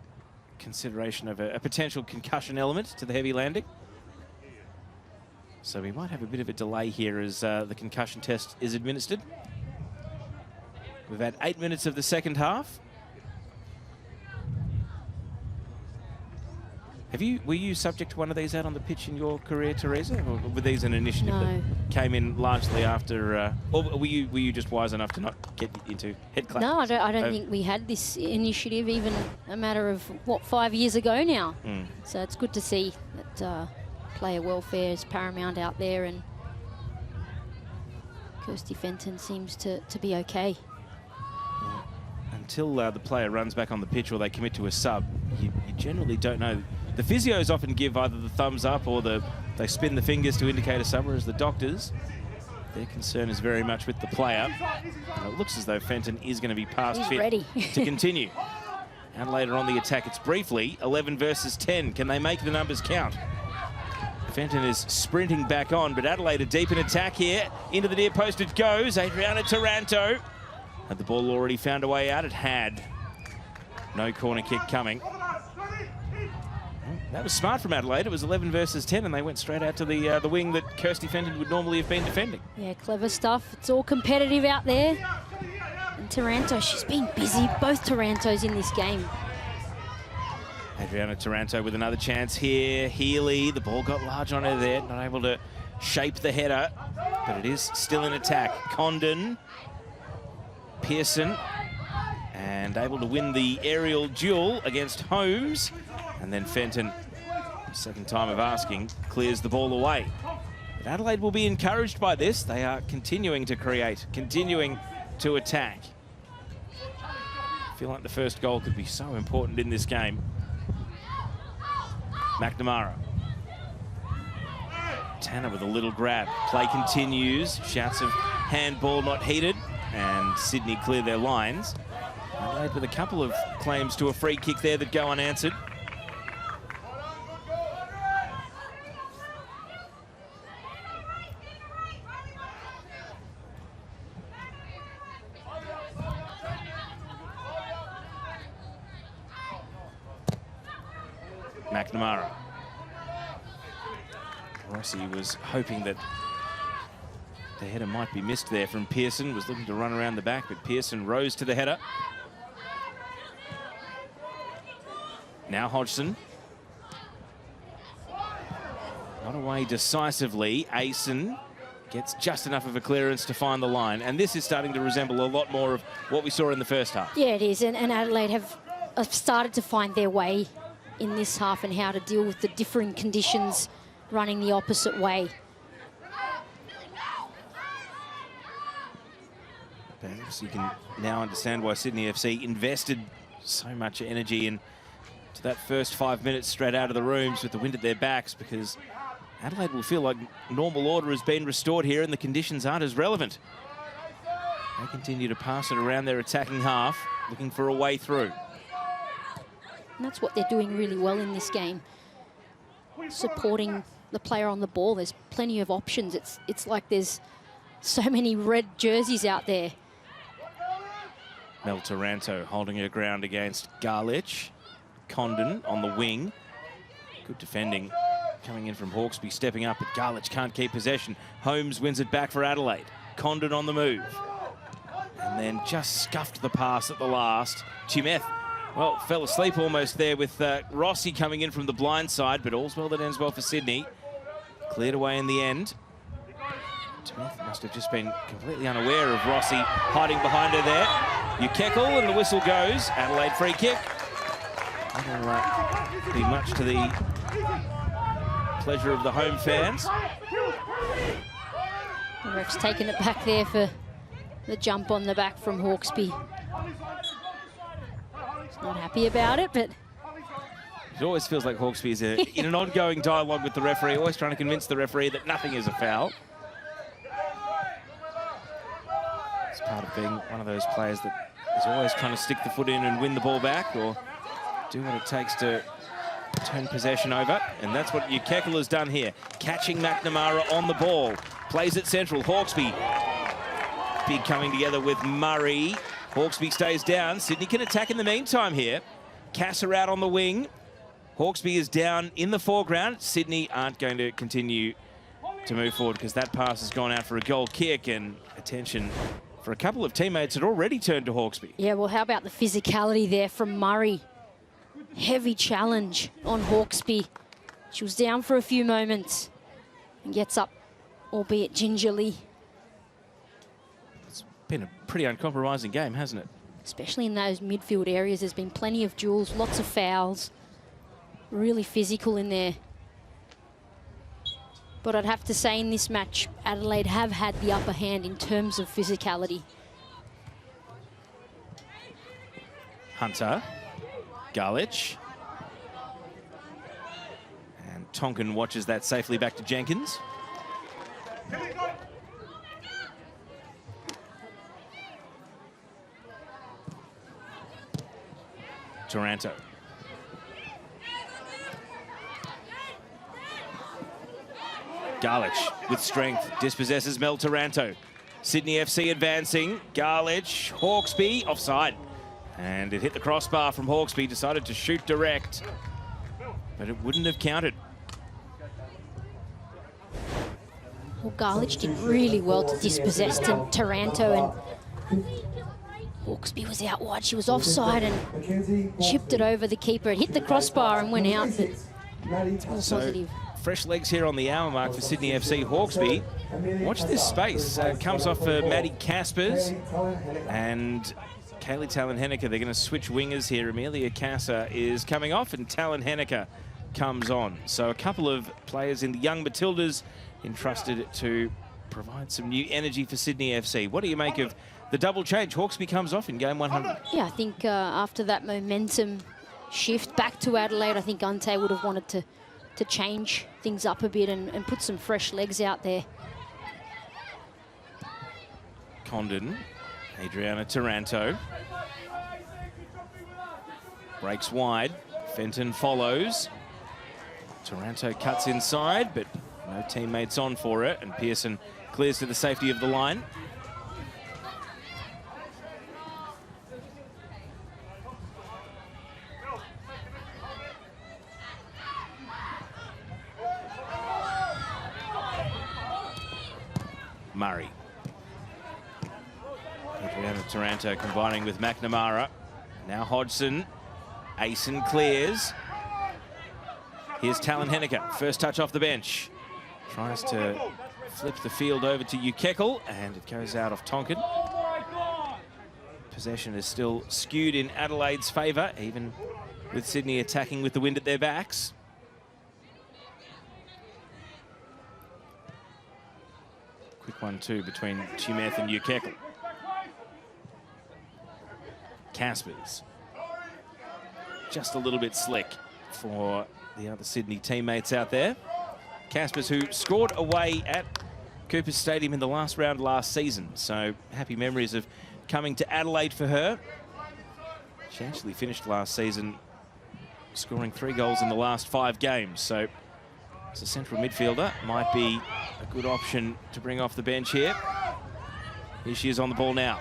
consideration of a potential concussion element to the heavy landing. So we might have a bit of a delay here as the concussion test is administered. We've had 8 minutes of the second half. Were you subject to one of these out on the pitch in your career, Teresa, or were these an initiative that came in largely after, or were you just wise enough to not get into head clap? No, I don't think we had this initiative even a matter of, what, 5 years ago now. So it's good to see that player welfare is paramount out there, and Kirsty Fenton seems to be okay. Until the player runs back on the pitch or they commit to a sub, you generally don't know. The physios often give either the thumbs up or they spin the fingers to indicate a sub, whereas the doctors, their concern is very much with the player. And it looks as though Fenton is going to be past fit ready to continue. And later on the attack, it's briefly 11 versus 10. Can they make the numbers count? Fenton is sprinting back on, but Adelaide are deep in attack here. Into the near post it goes. Adriana Taranto. Had the ball already found a way out? It had. No corner kick coming. That was smart from Adelaide. It was 11 versus 10, and they went straight out to the wing that Kirsty Fenton would normally have been defending. Yeah, clever stuff. It's all competitive out there. And Taranto, she's been busy. Both Tarantos in this game. Adriana Taranto with another chance here. Healy, the ball got large on her there. Not able to shape the header, but it is still in attack. Condon, Pearson, and able to win the aerial duel against Holmes. And then Fenton, second time of asking, clears the ball away. But Adelaide will be encouraged by this. They are continuing to create, continuing to attack. I feel like the first goal could be so important in this game. McNamara. Tanner with a little grab. Play continues. Shouts of handball not heeded. And Sydney clear their lines. Adelaide with a couple of claims to a free kick there that go unanswered. McNamara. Rossi was hoping that the header might be missed there from Pearson. Was looking to run around the back, but Pearson rose to the header. Now Hodgson. Not away decisively. Asen gets just enough of a clearance to find the line. And this is starting to resemble a lot more of what we saw in the first half. Yeah, it is. And Adelaide have started to find their way in this half and how to deal with the differing conditions running the opposite way. Perhaps you can now understand why Sydney FC invested so much energy into that first 5 minutes straight out of the rooms with the wind at their backs, because Adelaide will feel like normal order has been restored here and the conditions aren't as relevant. They continue to pass it around their attacking half, looking for a way through. And that's what they're doing really well in this game. Supporting the player on the ball. There's plenty of options. It's like there's so many red jerseys out there. Mel Taranto holding her ground against Garlich. Condon on the wing. Good defending coming in from Hawkesby, stepping up, but Garlich can't keep possession. Holmes wins it back for Adelaide. Condon on the move. And then just scuffed the pass at the last. Chimeth, well, fell asleep almost there with Rossi coming in from the blind side, but all's well that ends well for Sydney. Cleared away in the end. Chimeth must have just been completely unaware of Rossi hiding behind her there. Ukekel, and the whistle goes. Adelaide free kick. That'll be much to the pleasure of the home fans. The ref's taking it back there for the jump on the back from Hawkesby. Not happy about it, but it always feels like Hawkesby is in an ongoing dialogue with the referee, always trying to convince the referee that nothing is a foul. It's part of being one of those players that is always trying to stick the foot in and win the ball back, or do what it takes to turn possession over. And that's what Ukekal has done here. Catching McNamara on the ball. Plays it central. Hawkesby. Big coming together with Murray. Hawkesby stays down. Sydney can attack in the meantime here. Kasser out on the wing. Hawkesby is down in the foreground. Sydney aren't going to continue to move forward because that pass has gone out for a goal kick, and attention for a couple of teammates had already turned to Hawkesby. Yeah, well, how about the physicality there from Murray? Heavy challenge on Hawkesby. She was down for a few moments and gets up, albeit gingerly. It's been a pretty uncompromising game, hasn't it? Especially in those midfield areas. There's been plenty of duels, lots of fouls. Really physical in there. But I'd have to say in this match, Adelaide have had the upper hand in terms of physicality. Hunter. Garlich. And Tonkin watches that safely back to Jenkins. Taranto. Garlich with strength, dispossesses Mel Taranto. Sydney FC advancing. Garlich, Hawkesby, offside. And it hit the crossbar from Hawkesby, decided to shoot direct, but it wouldn't have counted. Well, Garlich did really well to dispossess Taranto, and Hawkesby was out wide. She was offside and chipped it over the keeper. It hit the crossbar and went out, but it's more positive. Fresh legs here on the hour mark for Sydney FC. Hawkesby, watch this space. Comes off for Maddie Caspers and Kaylee Talon-Henniker. They're going to switch wingers here. Amelia Kasser is coming off and Talon-Henniker comes on. So a couple of players in the young Matildas entrusted to provide some new energy for Sydney FC. What do you make of the double change? Hawkesby comes off in game 100. Yeah, I think after that momentum shift back to Adelaide, I think Ante would have wanted to change things up a bit and put some fresh legs out there. Condon, Adriana Taranto. Breaks wide. Fenton follows. Taranto cuts inside, but no teammates on for it, and Pearson clears to the safety of the line. Murray. Adriana Taranto combining with McNamara. Now Hodgson. Asen clears. Here's Talon-Henniker. First touch off the bench. Tries to flip the field over to Ukekal, and it goes out of Tonkin. Possession is still skewed in Adelaide's favour, even with Sydney attacking with the wind at their backs. Quick 1-2 between Tumeth and Ukekal. Caspers. Just a little bit slick for the other Sydney teammates out there. Caspers, who scored away at Coopers Stadium in the last round last season. So happy memories of coming to Adelaide for her. She actually finished last season scoring 3 goals in the last 5 games. So as a central midfielder, might be a good option to bring off the bench here. Here she is on the ball now.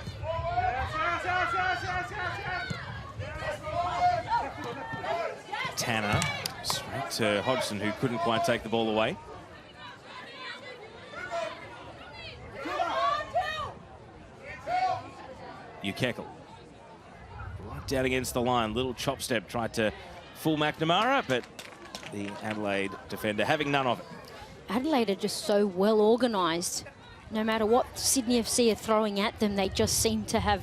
Tanner, straight to Hodgson, who couldn't quite take the ball away. Ukekal. Right down against the line. Little chop step, tried to fool McNamara, but the Adelaide defender having none of it. Adelaide are just so well organised. No matter what Sydney FC are throwing at them, they just seem to have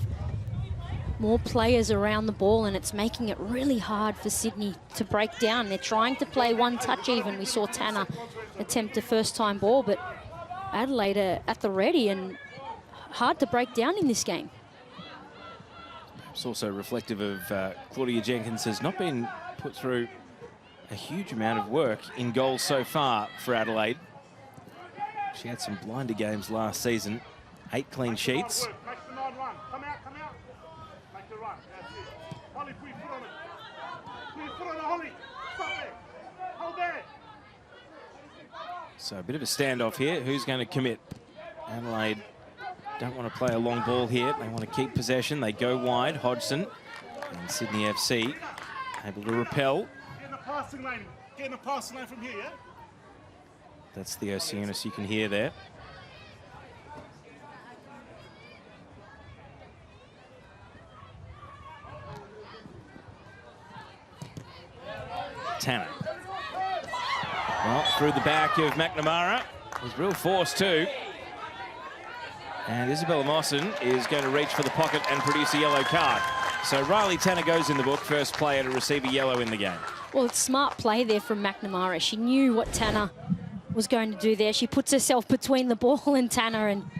more players around the ball, and it's making it really hard for Sydney to break down. They're trying to play one touch even. We saw Tanner attempt a first-time ball, but Adelaide are at the ready and hard to break down in this game. It's also reflective of Claudia Jenkins has not been put through a huge amount of work in goals so far for Adelaide. She had some blinder games last season, 8 clean sheets. That's it. Holly, put your foot on it. Put your foot on it, Holly. Stop there. Hold there. So a bit of a standoff here. Who's going to commit? Adelaide don't want to play a long ball here. They want to keep possession. They go wide. Hodgson and Sydney FC able to repel. Get in the passing lane. Get in the passing lane from here, yeah? That's the Oceanus you can hear there. Tanner. Well, through the back of McNamara. Was real force too. And Isabella Mawson is going to reach for the pocket and produce a yellow card. So Riley Tanner goes in the book, first player to receive a yellow in the game. Well, it's smart play there from McNamara. She knew what Tanner was going to do there. She puts herself between the ball and Tanner and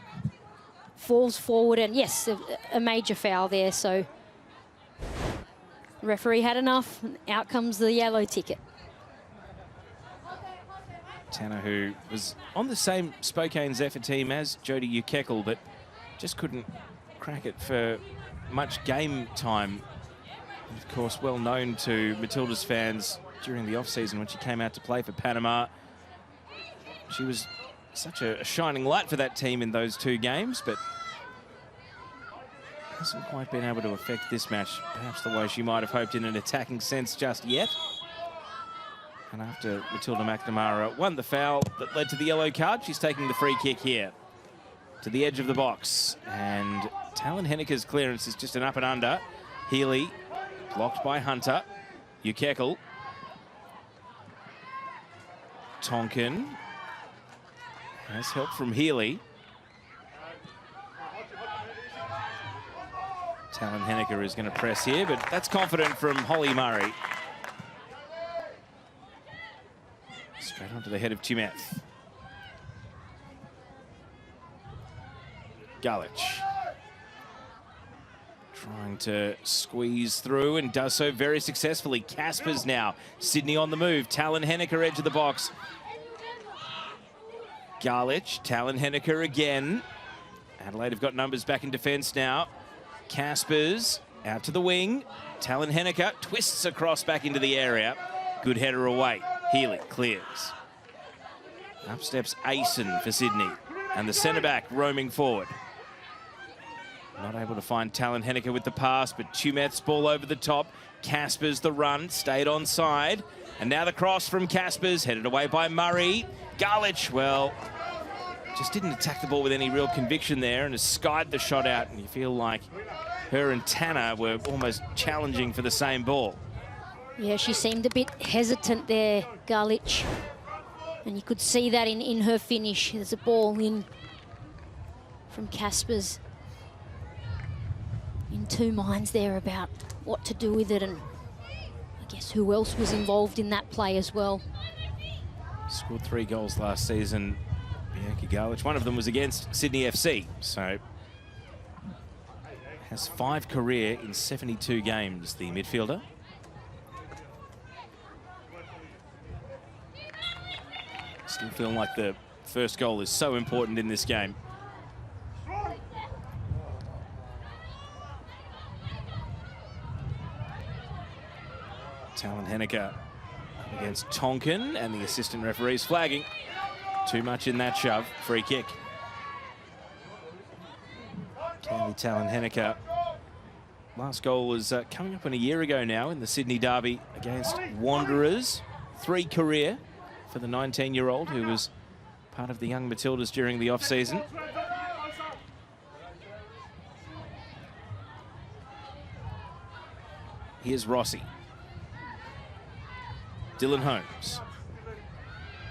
falls forward. And yes, a major foul there. So the referee had enough. And out comes the yellow ticket. Tanner, who was on the same Spokane Zephyr team as Jodie Ukekel, but just couldn't crack it for much game time. And of course, well known to Matilda's fans during the off-season when she came out to play for Panama. She was such a shining light for that team in those two games, but hasn't quite been able to affect this match, perhaps the way she might have hoped in an attacking sense just yet. And after Matilda McNamara won the foul that led to the yellow card, she's taking the free kick here to the edge of the box. And Talon Henniker's clearance is just an up and under. Healy blocked by Hunter. Ukekel. Tonkin has help from Healy. Talon Henniker is going to press here, but that's confident from Holly Murray. Straight onto the head of Tumeth. Galich. Trying to squeeze through and does so very successfully. Caspers now. Sydney on the move. Talon Henniker edge of the box. Galich. Talon Henniker again. Adelaide have got numbers back in defence now. Caspers out to the wing. Talon Henniker twists across back into the area. Good header away. Healy clears. Up steps Asen for Sydney. And the centre-back roaming forward. Not able to find Talon Henniker with the pass, but Tumeth's ball over the top. Caspers the run, stayed onside. And now the cross from Caspers, headed away by Murray. Galich, well, just didn't attack the ball with any real conviction there and has skied the shot out. And you feel like her and Tanner were almost challenging for the same ball. Yeah, she seemed a bit hesitant there, Galich. And you could see that in her finish. There's a ball in from Caspers. In two minds there about what to do with it, and I guess who else was involved in that play as well. Scored 3 goals last season, Bianca Galich. One of them was against Sydney FC, so has 5 career in 72 games, the midfielder. Still feeling like the first goal is so important in this game. Talon Henniker against Tonkin, and the assistant referee's flagging. Too much in that shove. Free kick. Tammy Talon Henniker. Last goal was coming up in a year ago now in the Sydney derby against Wanderers. 3 career for the 19-year-old who was part of the young Matildas during the off-season. Here's Rossi. Dylan Holmes.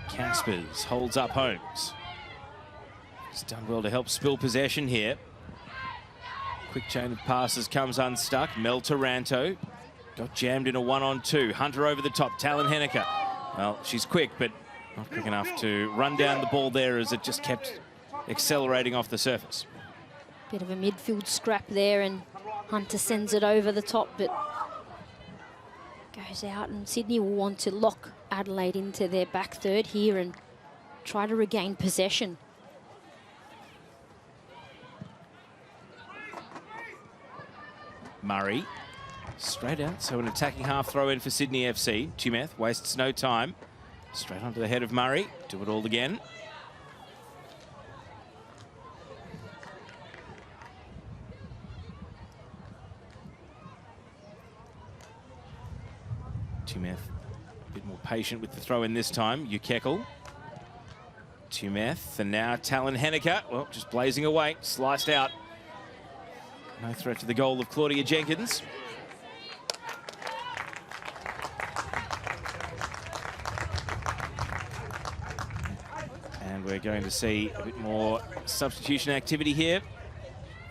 Caspers holds up Holmes. He's done well to help spill possession here. Quick chain of passes comes unstuck. Mel Taranto got jammed in a 1-on-2. Hunter over the top. Talon Henniker. Well, she's quick, but not quick enough to run down the ball there as it just kept accelerating off the surface. Bit of a midfield scrap there, and Hunter sends it over the top, but goes out, and Sydney will want to lock Adelaide into their back third here and try to regain possession. Murray. Straight out, so an attacking half throw in for Sydney FC. Tumeth wastes no time. Straight onto the head of Murray. Do it all again. Tumeth a bit more patient with the throw in this time. Ukekel. Tumeth, and now Talon Henniker. Well, just blazing away, sliced out. No threat to the goal of Claudia Jenkins. And we're going to see a bit more substitution activity here.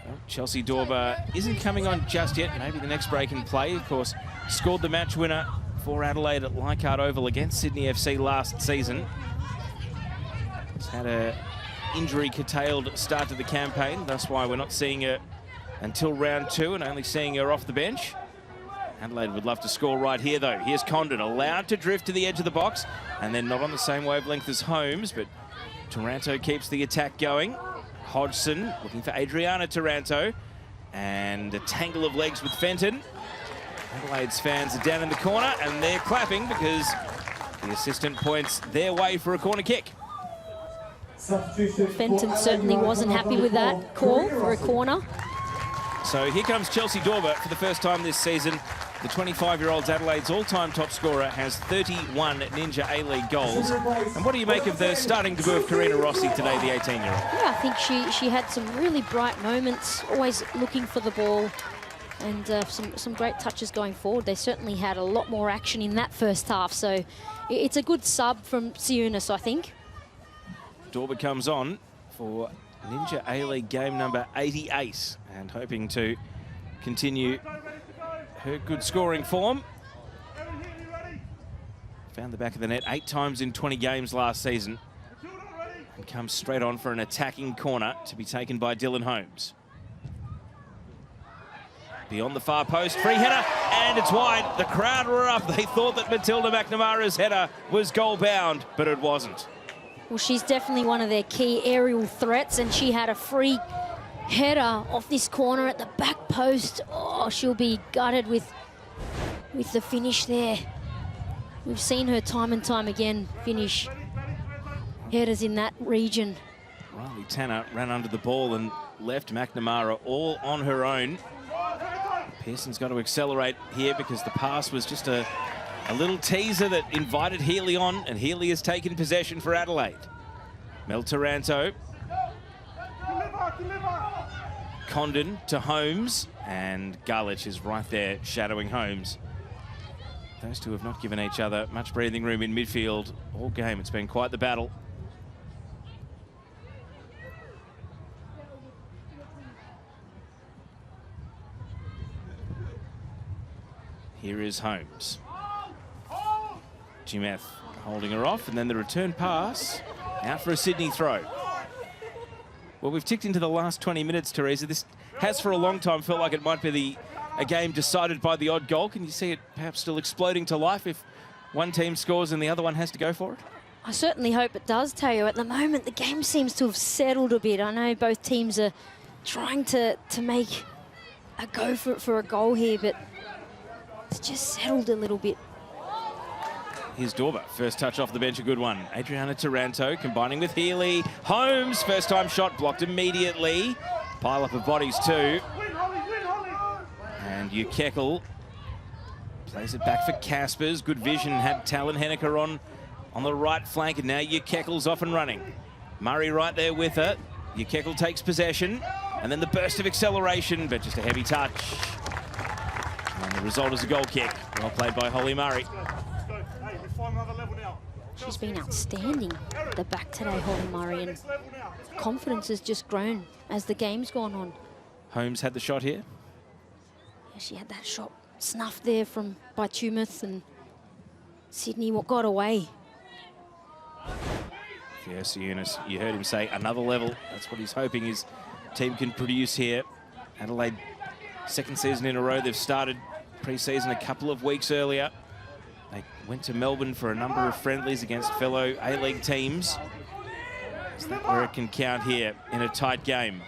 Well, Chelsea Dorber isn't coming on just yet. Maybe the next break in play. Of course, scored the match winner for Adelaide at Leichhardt Oval against Sydney FC last season. Has had a injury-curtailed start to the campaign. That's why we're not seeing her until round 2 and only seeing her off the bench. Adelaide would love to score right here, though. Here's Condon, allowed to drift to the edge of the box, and then not on the same wavelength as Holmes, but Taranto keeps the attack going. Hodgson looking for Adriana Taranto, and a tangle of legs with Fenton. Adelaide's fans are down in the corner, and they're clapping because the assistant points their way for a corner kick. Fenton certainly wasn't happy with that call for a corner. So here comes Chelsea Dorber for the first time this season. The 25-year-old Adelaide's all-time top scorer has 31 Ninja A-League goals. And what do you make of the starting debut of Karina Rossi today, the 18-year-old? Yeah, I think she had some really bright moments, always looking for the ball, and some great touches going forward. They certainly had a lot more action in that first half, so it's a good sub from Siunas, I think. Dorber comes on for Ninja A-League game number 88 and hoping to continue her good scoring form. Found the back of the net 8 times in 20 games last season and comes straight on for an attacking corner to be taken by Dylan Holmes. Beyond the far post, free header, and it's wide. The crowd were up. They thought that Matilda McNamara's header was goal bound, but it wasn't. Well, she's definitely one of their key aerial threats, and she had a free header off this corner at the back post. Oh, she'll be gutted with the finish there. We've seen her time and time again finish headers in that region. Riley Tanner ran under the ball and left McNamara all on her own. Pearson's got to accelerate here because the pass was just a little teaser that invited Healy on, and Healy has taken possession for Adelaide. Mel Taranto. Condon to Holmes, and Garlich is right there shadowing Holmes. Those two have not given each other much breathing room in midfield all game. It's been quite the battle. Here is Holmes. Jimeth holding her off, and then the return pass out for a Sydney throw. Well, we've ticked into the last 20 minutes, Teresa. This has for a long time felt like it might be a game decided by the odd goal. Can you see it perhaps still exploding to life if one team scores and the other one has to go for it? I certainly hope it does, Teo. At the moment, the game seems to have settled a bit. I know both teams are trying to make a go for a goal here, but it's just settled a little bit. Here's Dorber, first touch off the bench, a good one. Adriana Taranto combining with Healy. Holmes, first time shot blocked immediately. Pile up of bodies too. And Ukekel plays it back for Caspers. Good vision, had Talon Henniker on the right flank, and now Ukekel's off and running. Murray right there with her. Ukekel takes possession, and then the burst of acceleration, but just a heavy touch. And the result is a goal kick. Well played by Holly Murray. She's been outstanding at the back today, Holly Murray, and confidence has just grown as the game's gone on. Holmes had the shot here. Yeah, she had that shot snuffed there by Tumeth, and Sydney got away. Yes, Eunice, you heard him say another level. That's what he's hoping his team can produce here. Adelaide, second season in a row. They've started pre-season a couple of weeks earlier. They went to Melbourne for a number of friendlies against fellow A-League teams. Is that where it can count here in a tight game?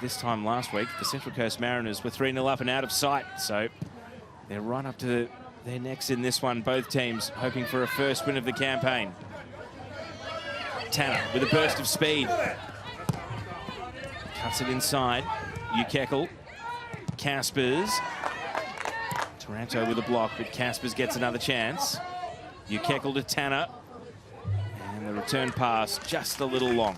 this time last week, the Central Coast Mariners were 3-0 up and out of sight. So they're right up to their necks in this one. Both teams hoping for a first win of the campaign. Tanner with a burst of speed. Cuts it inside. Ukekel. Caspers. Taranto with a block, but Caspers gets another chance. Ukekel to Tanner. And the return pass just a little long.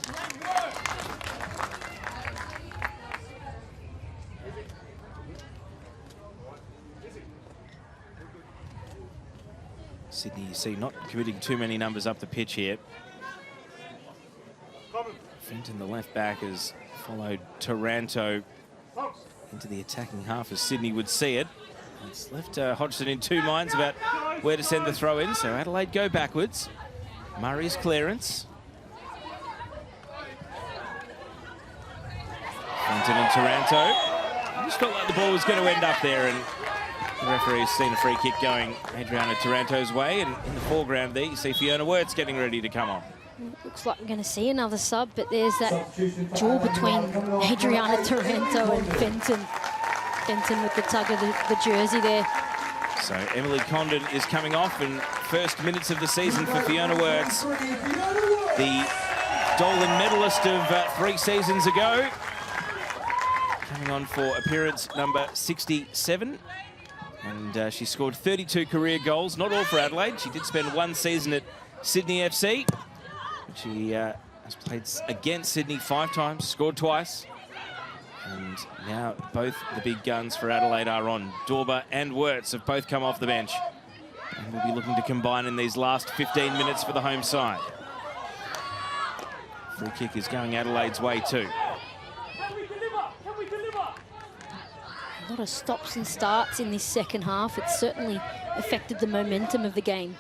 Sydney, you see, not committing too many numbers up the pitch here. Fenton, the left back, has followed Taranto into the attacking half as Sydney would see it. It's left Hodgson in two minds about where to send the throw in, so Adelaide go backwards. Murray's clearance. Fenton and Taranto. I just felt like the ball was going to end up there, and the referee's seen a free kick going Adriana Taranto's way, and in the foreground there you see Fiona Wirtz getting ready to come on. Looks like we're going to see another sub, but there's that duel between Adriana Taranto and Fenton. Fenton with the tug of the jersey there. So Emily Condon is coming off, and first minutes of the season for Fiona Wirtz. The Dolan medalist of 3 seasons ago. Coming on for appearance number 67. And she scored 32 career goals, not all for Adelaide. She did spend 1 season at Sydney FC. She has played against Sydney 5 times, scored twice. And now both the big guns for Adelaide are on. Dorber and Wirtz have both come off the bench. And we'll be looking to combine in these last 15 minutes for the home side. Free kick is going Adelaide's way too. A lot of stops and starts in this second half. It's certainly affected the momentum of the game.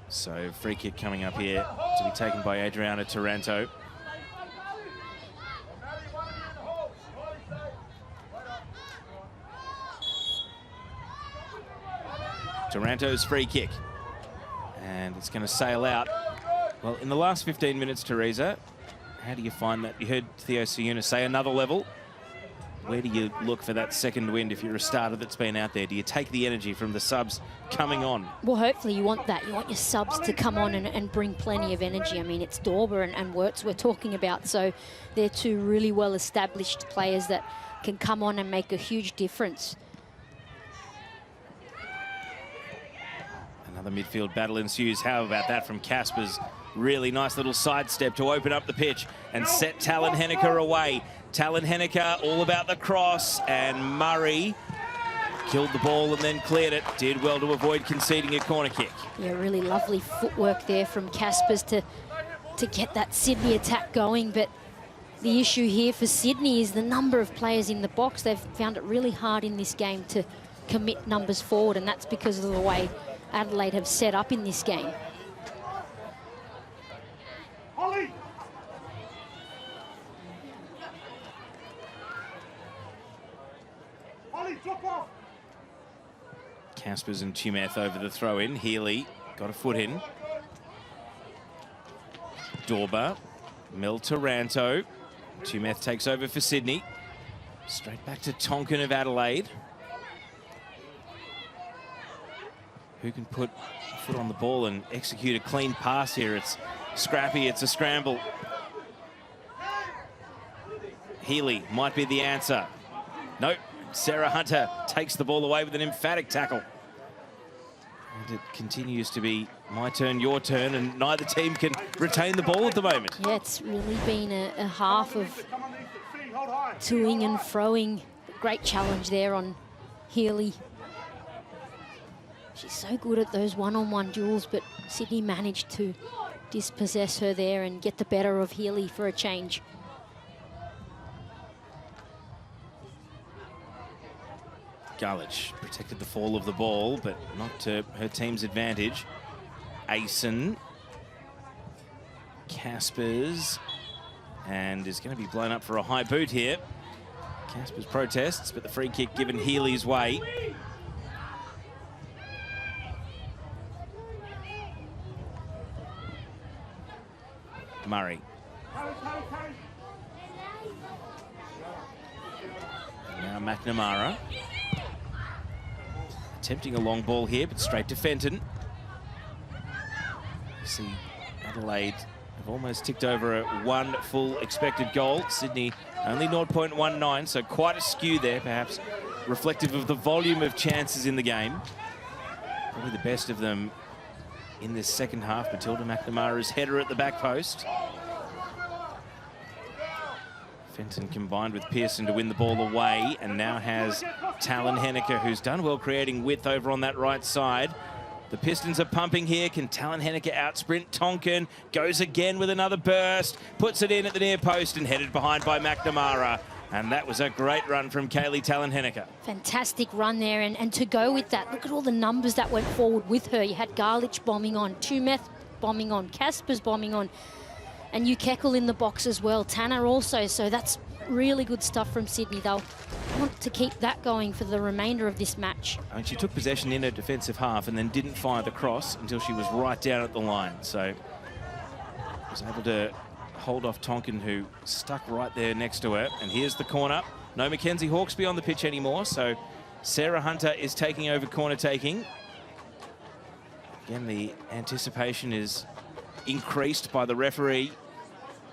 So free kick coming up here to be taken by Adriana Taranto. Taranto's free kick. And it's going to sail out. Well, in the last 15 minutes, Teresa, how do you find that? You heard Theo Siuna say another level. Where do you look for that second wind if you're a starter that's been out there? Do you take the energy from the subs coming on? Well, hopefully you want that. You want your subs to come on and bring plenty of energy. I mean, it's Dorber and Wirtz we're talking about, so they're two really well-established players that can come on and make a huge difference. Another midfield battle ensues. How about that from Caspers? Really nice little sidestep to open up the pitch and set Talon Henniker away. Talon Henniker all about the cross, and Murray killed the ball and then cleared it. Did well to avoid conceding a corner kick. Yeah, really lovely footwork there from Caspers to get that Sydney attack going. But the issue here for Sydney is the number of players in the box. They've found it really hard in this game to commit numbers forward, and that's because of the way Adelaide have set up in this game. Holly! Holly, drop off! Caspers and Chimeth over the throw-in. Healy got a foot in. Dorber, Mel Taranto. Chimeth takes over for Sydney. Straight back to Tonkin of Adelaide. Who can put a foot on the ball and execute a clean pass here? It's scrappy, it's a scramble. Healy might be the answer. Nope, Sarah Hunter takes the ball away with an emphatic tackle. And it continues to be my turn, your turn, and neither team can retain the ball at the moment. Yeah, it's really been a half of toing and froing. Great challenge there on Healy. She's so good at those one-on-one duels, but Sydney managed to dispossess her there and get the better of Healy for a change. Gullich protected the fall of the ball, but not to her team's advantage. Asen. Caspers. And is going to be blown up for a high boot here. Caspers protests, but the free kick given Healy's way. Murray. Now McNamara. Attempting a long ball here, but straight to Fenton. You see Adelaide have almost ticked over a 1 full expected goal. Sydney only 0.19, so quite a skew there, perhaps reflective of the volume of chances in the game. Probably the best of them in this second half. Matilda McNamara's header at the back post. Fenton combined with Pearson to win the ball away, and now has Talon Henniker, who's done well creating width over on that right side. The Pistons are pumping here. Can Talon Henniker out-sprint Tonkin? Goes again with another burst. Puts it in at the near post and headed behind by McNamara. And that was a great run from Kaylee Talon Henniker. Fantastic run there, and to go with that, look at all the numbers that went forward with her. You had Garlich bombing on, Tumeth bombing on, Casper's bombing on, and Ukekal in the box as well. Tanner also, so that's really good stuff from Sydney. They'll want to keep that going for the remainder of this match. I mean, she took possession in her defensive half and then didn't fire the cross until she was right down at the line. So was able to hold off Tonkin, who stuck right there next to her. And here's the corner. No Mackenzie Hawkesby on the pitch anymore, so Sarah Hunter is taking over corner taking. Again, the anticipation is increased by the referee,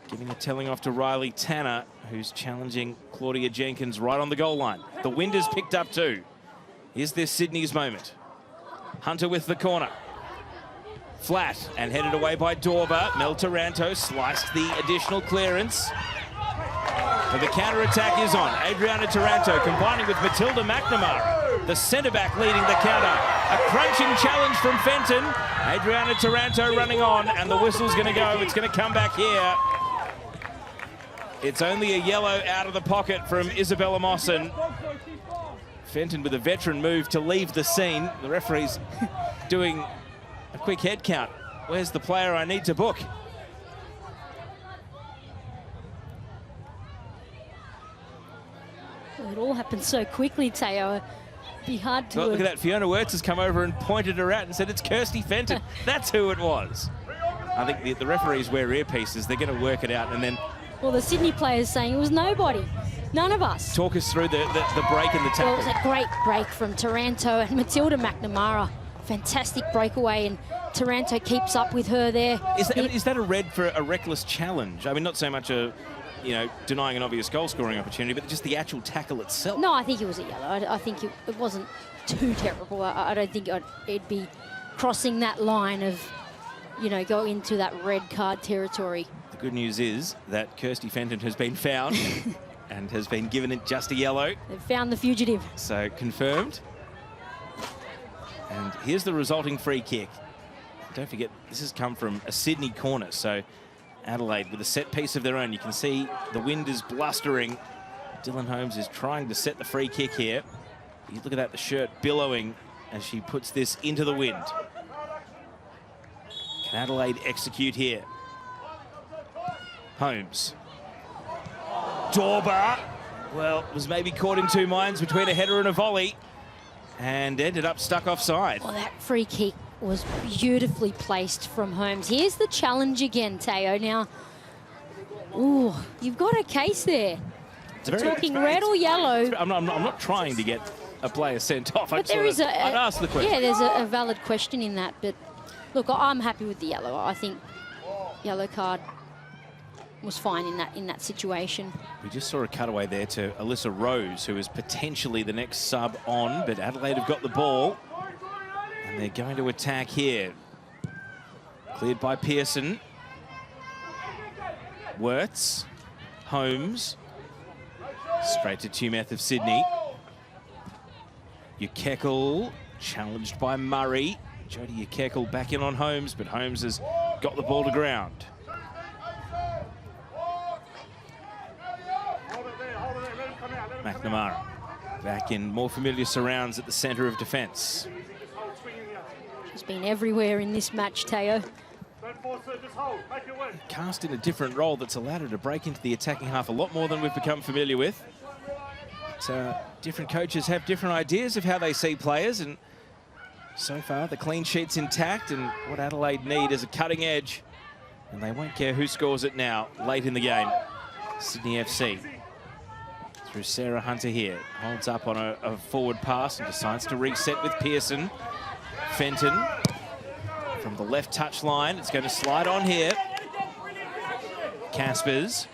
giving a telling off to Riley Tanner, who's challenging Claudia Jenkins right on the goal line. The wind is picked up too. Is this Sydney's moment? Hunter with the corner. Flat and headed away by Dorber. Mel Taranto sliced the additional clearance. But the counter-attack is on. Adriana Taranto combining with Matilda McNamara. The centre-back leading the counter. A crunching challenge from Fenton. Adriana Taranto running on, and the whistle's going to go. It's going to come back here. It's only a yellow out of the pocket from Isabella Mawson. Fenton with a veteran move to leave the scene. The referee's doing a quick head count. Where's the player I need to book? Well, it all happened so quickly, Teo. Be hard to... Well, look at that. Fiona Wirtz has come over and pointed her out and said, it's Kirsty Fenton. That's who it was. I think the referees wear earpieces. They're going to work it out, and then... Well, the Sydney players saying it was nobody. None of us. Talk us through the break and the tackle. Well, it was a great break from Taranto and Matilda McNamara. Fantastic breakaway, and Taranto keeps up with her there. Is that a red for a reckless challenge? I mean, not so much denying an obvious goal-scoring opportunity, but just the actual tackle itself. No, I think it was a yellow. I think it wasn't too terrible. I don't think it'd be crossing that line of, go into that red card territory. The good news is that Kirsty Fenton has been found and has been given it just a yellow. They've found the fugitive. So confirmed. And here's the resulting free kick. Don't forget, this has come from a Sydney corner, so Adelaide with a set piece of their own. You can see the wind is blustering. Dylan Holmes is trying to set the free kick here. You look at that, the shirt billowing as she puts this into the wind. Can Adelaide execute here? Holmes. Dorber. Well, was maybe caught in two minds between a header and a volley and ended up stuck offside. Well, that free kick was beautifully placed from Holmes. Here's the challenge again, Teo. Now, ooh, you've got a case there. Talking red or yellow. I'm not trying to get a player sent off. But there is I'd ask the question. Yeah, there's a valid question in that. But look, I'm happy with the yellow. I think yellow card was fine in that situation. We just saw a cutaway there to Alyssa Rose, who is potentially the next sub on, but Adelaide have got the ball. And they're going to attack here. Cleared by Pearson. Wirtz. Holmes. Straight to Tumeth of Sydney. Ukekal challenged by Murray. Jodie Ukekal back in on Holmes, but Holmes has got the ball to ground. McNamara back in more familiar surrounds at the centre of defence. She's been everywhere in this match, Teo. Cast in a different role that's allowed her to break into the attacking half a lot more than we've become familiar with. But, different coaches have different ideas of how they see players, and so far the clean sheet's intact, and what Adelaide need is a cutting edge And they won't care who scores it now, late in the game. Sydney FC. Through Sarah Hunter here. Holds up on a forward pass and decides to reset with Pearson. Fenton from the left touch line. It's going to slide on here. Caspers.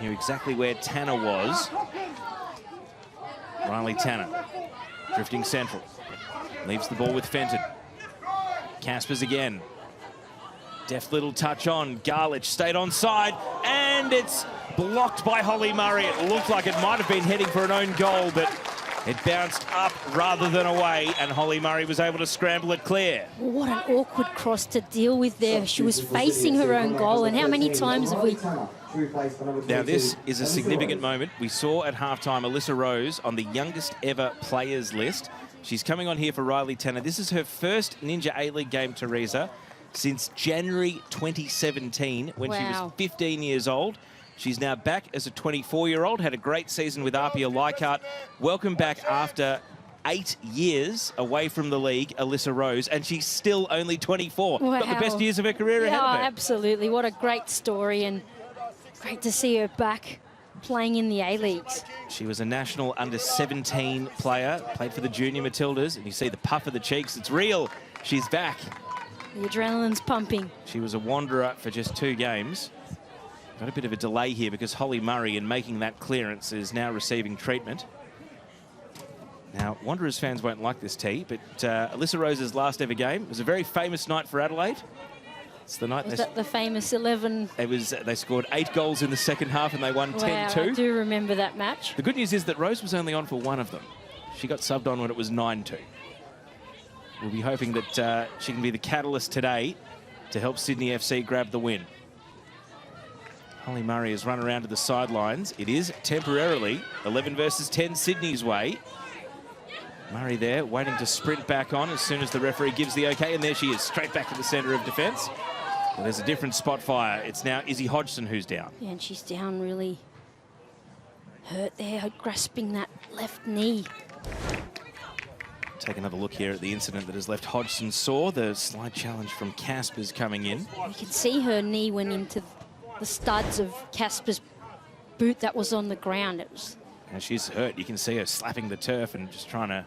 Knew exactly where Tanner was. Riley Tanner. Drifting central. Leaves the ball with Fenton. Caspers again. Deft little touch on. Garlich stayed onside, and it's blocked by Holly Murray. It looked like it might have been heading for an own goal, but it bounced up rather than away, and Holly Murray was able to scramble it clear. What an awkward cross to deal with there. She was facing her own goal, and how many times have we... Now, this is a significant moment. We saw at halftime Alyssa Rose on the youngest ever players list. She's coming on here for Riley Tanner. This is her first Ninja A-League game, Teresa, since January 2017, when she was 15 years old. She's now back as a 24-year-old, had a great season with Arpia Leichhardt. Welcome back after 8 years away from the league, Alyssa Rose, and she's still only 24. Wow. Got the best years of her career ahead of her. Absolutely. What a great story, and great to see her back playing in the A-Leagues. She was a national under-17 player, played for the junior Matildas, and you see the puff of the cheeks. It's real. She's back. The adrenaline's pumping. She was a wanderer for just 2 games. Got a bit of a delay here because Holly Murray, in making that clearance, is now receiving treatment. Now, Wanderers fans won't like this, T, but Alyssa Rose's last ever game was a very famous night for Adelaide. It's the night was that the famous 11? It was. They scored 8 goals in the second half and they won 10-2. I do remember that match. The good news is that Rose was only on for 1 of them. She got subbed on when it was 9-2. We'll be hoping that she can be the catalyst today to help Sydney FC grab the win. Holly Murray has run around to the sidelines. It is temporarily 11 versus 10 Sydney's way. Murray there waiting to sprint back on as soon as the referee gives the okay, and there she is, straight back to the centre of defence. Well, there's a different spot fire. It's now Izzy Hodgson who's down. Yeah, and she's down really hurt there, grasping that left knee. Take another look here at the incident that has left Hodgson sore. The slight challenge from Caspers coming in. You can see her knee went into the studs of Casper's boot that was on the ground. It was... And she's hurt. You can see her slapping the turf and just trying to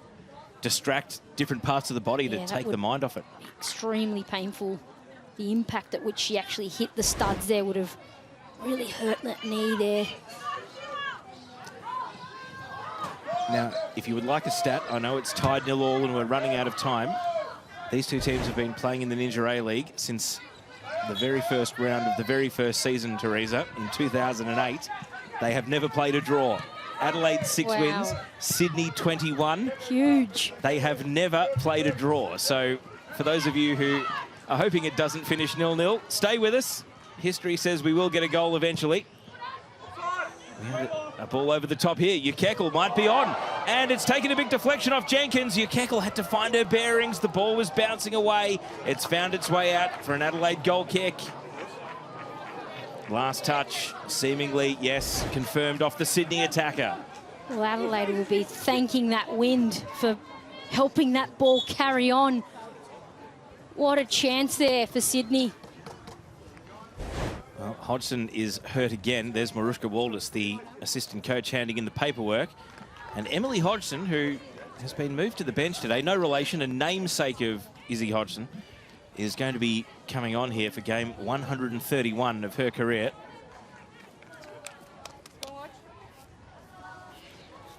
distract different parts of the body to take the mind off it. Extremely painful. The impact at which she actually hit the studs there would have really hurt that knee there. Now, if you would like a stat, I know it's tied 0-0 and we're running out of time. These two teams have been playing in the Ninja A-League since the very first round of the very first season, Teresa, in 2008. They have never played a draw. Adelaide 6 wins, Sydney 21. Huge. They have never played a draw. So for those of you who are hoping it doesn't finish 0-0, stay with us. History says we will get a goal eventually. We have a ball over the top here. Ukekel might be on. And it's taken a big deflection off Jenkins. Ukekel had to find her bearings. The ball was bouncing away. It's found its way out for an Adelaide goal kick. Last touch, seemingly, yes, confirmed off the Sydney attacker. Well, Adelaide will be thanking that wind for helping that ball carry on. What a chance there for Sydney. Well, Hodgson is hurt again. There's Marushka Waldis, the assistant coach, handing in the paperwork. And Emily Hodgson, who has been moved to the bench today, no relation, a namesake of Izzy Hodgson, is going to be coming on here for game 131 of her career.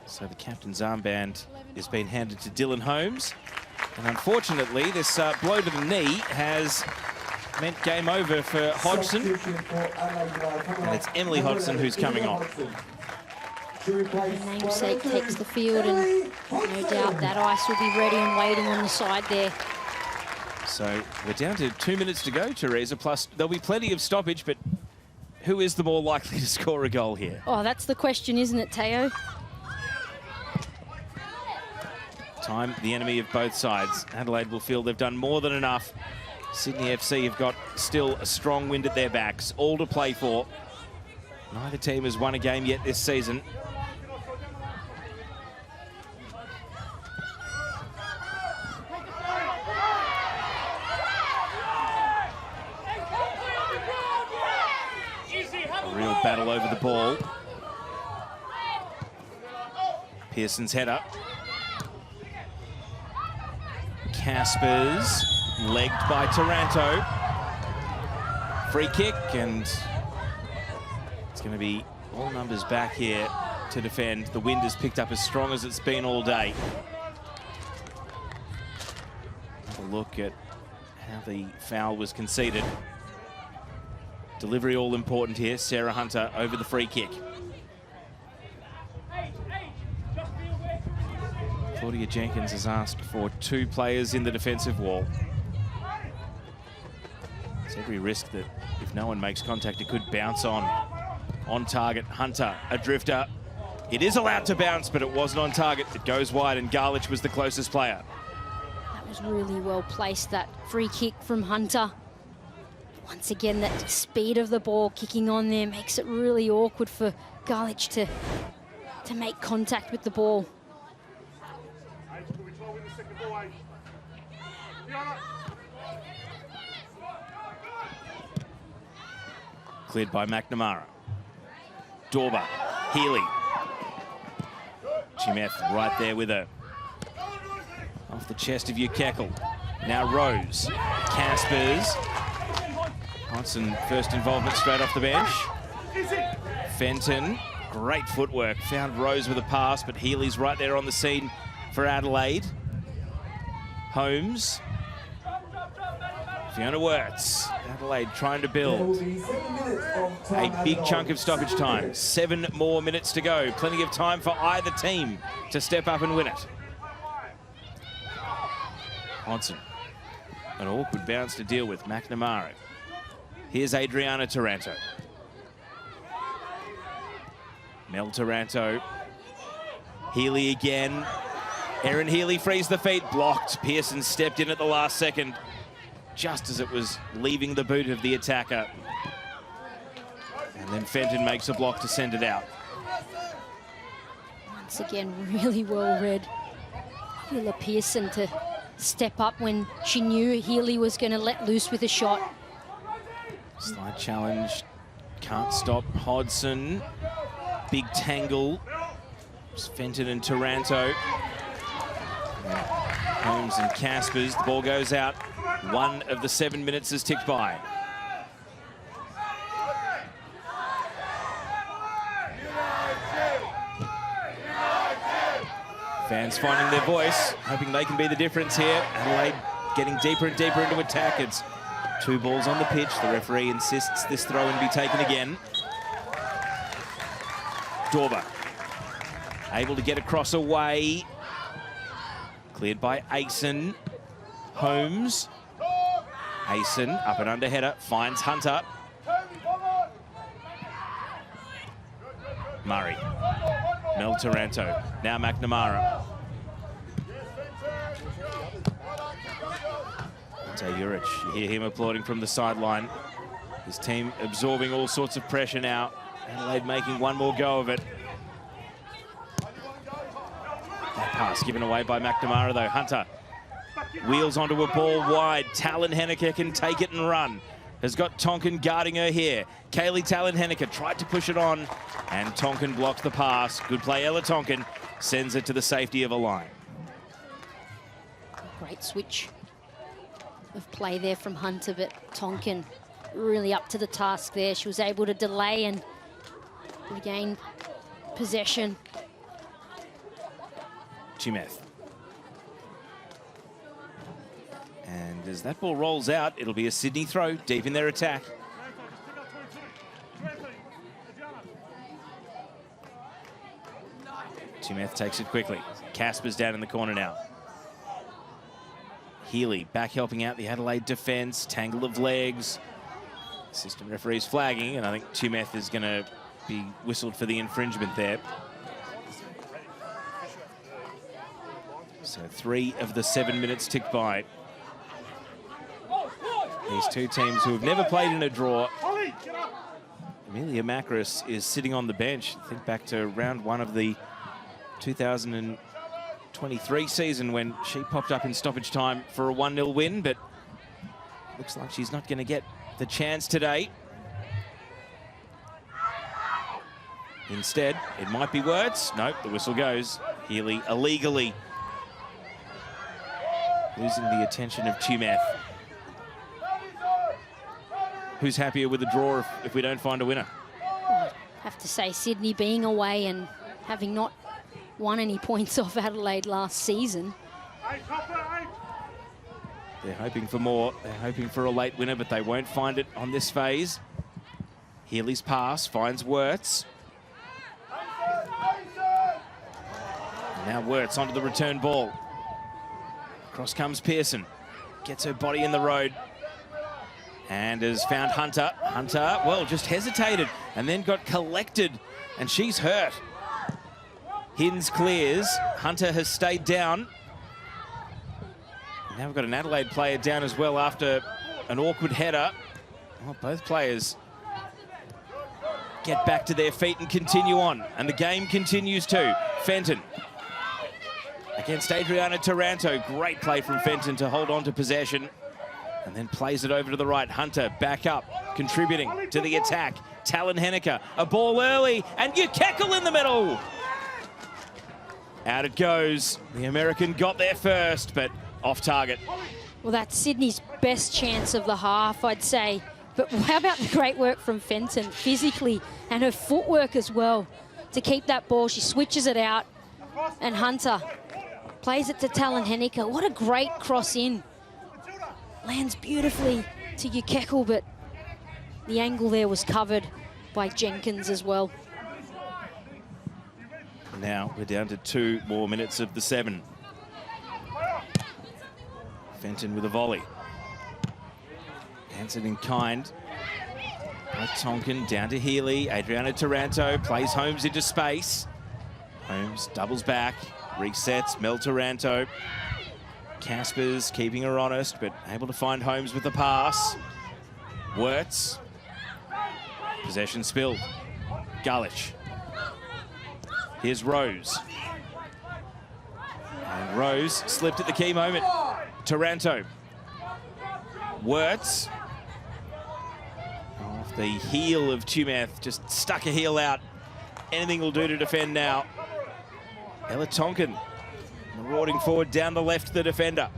So the captain's armband is being handed to Dylan Holmes. And unfortunately, this blow to the knee has meant game over for Hodgson. And it's Emily Hodgson who's coming on. The namesake takes the field, and no doubt that ice will be ready and waiting on the side there. So we're down to 2 minutes to go, Teresa, plus there'll be plenty of stoppage, but who is the more likely to score a goal here? Oh, that's the question, isn't it, Teo? Time, the enemy of both sides. Adelaide will feel they've done more than enough. Sydney FC have got still a strong wind at their backs, all to play for. Neither team has won a game yet this season. battle over the ball. Pearson's header. Caspers, legged by Taranto. Free kick, and it's going to be all numbers back here to defend. The wind has picked up as strong as it's been all day. Have a look at how the foul was conceded. Delivery all important here. Sarah Hunter over the free kick. Claudia Jenkins has asked for 2 players in the defensive wall. There's every risk that if no one makes contact, it could bounce on target. Hunter, a drifter. It is allowed to bounce, but it wasn't on target. It goes wide, and Garlich was the closest player. That was really well placed, that free kick from Hunter. Once again, that speed of the ball kicking on there makes it really awkward for Garlich to make contact with the ball. Cleared by McNamara. Dorber, Healy. Chimeth right there with her. Off the chest of Ukekel. Now Rose. Caspers. Hodson, first involvement straight off the bench. Fenton, great footwork. Found Rose with a pass, but Healy's right there on the scene for Adelaide. Holmes. Fiona Wirtz. Adelaide trying to build. A big chunk of stoppage time. 7 more minutes to go. Plenty of time for either team to step up and win it. Hodson. An awkward bounce to deal with. McNamara. Here's Adriana Taranto. Mel Taranto. Healy again. Erin Healy frees the feet. Blocked. Pearson stepped in at the last second, just as it was leaving the boot of the attacker. And then Fenton makes a block to send it out. Once again, really well read. Willa Pearson to step up when she knew Healy was going to let loose with a shot. Slide challenge. Can't stop Hodson. Big tangle. It's Fenton and Taranto. Holmes and Caspers. The ball goes out. 1 of the 7 minutes has ticked by. Fans finding their voice, hoping they can be the difference here. Adelaide getting deeper and deeper into attack. It's 2 balls on the pitch. The referee insists this throw-in be taken again. Dorber able to get across away. Cleared by Ayson. Holmes. Ayson up and under header, finds Hunter. Murray. Mel Taranto. Now McNamara. Urich, you hear him applauding from the sideline. His team absorbing all sorts of pressure now. Adelaide making one more go of it. That pass given away by McNamara though. Hunter wheels onto a ball wide. Talon Henneke can take it and run. Has got Tonkin guarding her here. Kaylee Talon Henneke tried to push it on, and Tonkin blocked the pass. Good play, Ella Tonkin sends it to the safety of a line. Great switch of play there from Hunter, but Tonkin really up to the task there. She was able to delay and regain possession. Chimeth. And as that ball rolls out, it'll be a Sydney throw deep in their attack. Chimeth takes it quickly. Casper's down in the corner now. Healy back helping out the Adelaide defence. Tangle of legs. Assistant referee's flagging, and I think Chimeth is going to be whistled for the infringement there. So 3 of the 7 minutes ticked by. These two teams who have never played in a draw. Amelia Macris is sitting on the bench. Think back to round 1 of the 2023 season when she popped up in stoppage time for a 1-0 win, but looks like she's not going to get the chance today. Instead, it might be Wirtz. Nope, the whistle goes. Healy illegally losing the attention of Tumeth. Who's happier with the draw if we don't find a winner? I have to say Sydney being away and having not won any points off Adelaide last season. They're hoping for more. They're hoping for a late winner, but they won't find it on this phase. Healy's pass finds Wirtz. Now Wirtz onto the return ball. Across comes Pearson. Gets her body in the road. And has found Hunter. Hunter, well, just hesitated and then got collected. And she's hurt. Hins clears. Hunter has stayed down. Now we've got an Adelaide player down as well after an awkward header. Well, both players get back to their feet and continue on. And the game continues too. Fenton against Adriana Taranto. Great play from Fenton to hold on to possession. And then plays it over to the right. Hunter back up, contributing to the attack. Talon Henniker, a ball early, and Ukekel in the middle. Out it goes. The American got there first, but off target. Well, that's Sydney's best chance of the half, I'd say. But how about the great work from Fenton physically and her footwork as well to keep that ball? She switches it out, and Hunter plays it to Talon Henniker. What a great cross in. Lands beautifully to Ukekel, but the angle there was covered by Jenkins as well. Now we're down to 2 more minutes of the 7. Fenton with a volley. Answered in kind by Tonkin. Down to Healy. Adriana Taranto plays Holmes into space. Holmes doubles back, resets. Mel Taranto. Caspers keeping her honest, but able to find Holmes with the pass. Wirtz. Possession spilled. Gullich. Here's Rose. And Rose slipped at the key moment. Taranto. Wirtz. Off the heel of Tumeth. Just stuck a heel out. Anything will do to defend now. Ella Tonkin. Marauding forward down the left, the defender.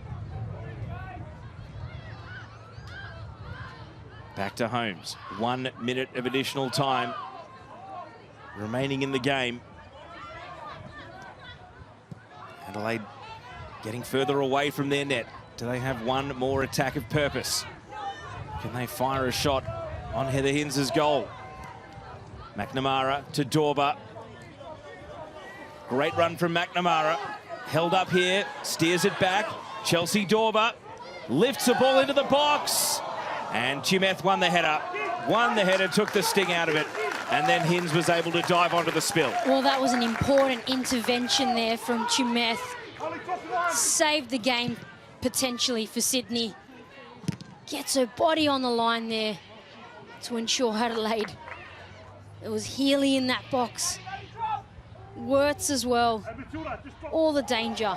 Back to Holmes. 1 minute of additional time remaining in the game. Adelaide getting further away from their net. Do they have one more attack of purpose? Can they fire a shot on Heather Hins's goal? McNamara to Dorber. Great run from McNamara. Held up here, steers it back. Chelsea Dorber lifts the ball into the box. And Tumeth won the header. Won the header, took the sting out of it. And then Hins was able to dive onto the spill. Well, that was an important intervention there from Tumeth. Saved the game potentially for Sydney. Gets her body on the line there to ensure Adelaide. It was Healy in that box. Wirtz as well. All the danger.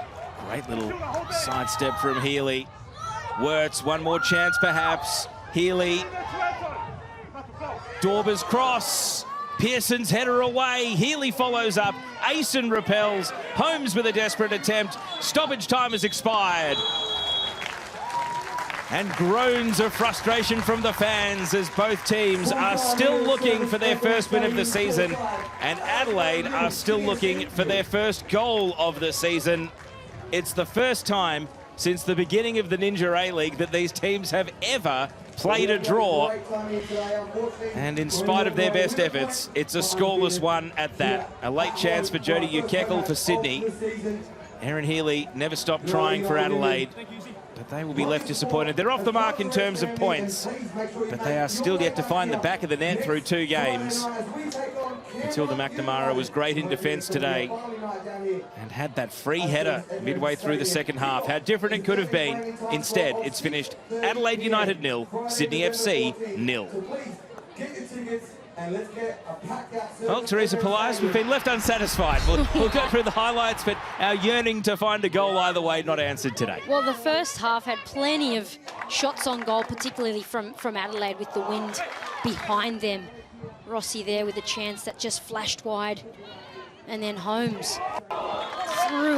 Great little sidestep from Healy. Wirtz, one more chance perhaps. Healy. Dorber's cross. Pearson's header away. Healy follows up. Asen repels. Holmes with a desperate attempt. Stoppage time has expired. And groans of frustration from the fans as both teams are still looking for their first win of the season. And Adelaide are still looking for their first goal of the season. It's the first time since the beginning of the Ninja A-League that these teams have ever played a draw. And in spite of their best efforts, it's a scoreless one at that. A late chance for Jodie Ukekel for Sydney. Erin Healy never stopped trying for Adelaide, but they will be left disappointed. They're off the mark in terms of points, but they are still yet to find the back of the net through 2 games. Matilda McNamara was great in defence today and had that free header midway through the second half. How different it could have been. Instead, it's finished Adelaide United 0, Sydney FC 0. Well, Teresa Polias, we've been left unsatisfied. We'll go through the highlights, but our yearning to find a goal either way not answered today. Well, the first half had plenty of shots on goal, particularly from Adelaide with the wind behind them. Rossi there with a chance that just flashed wide. And then Holmes through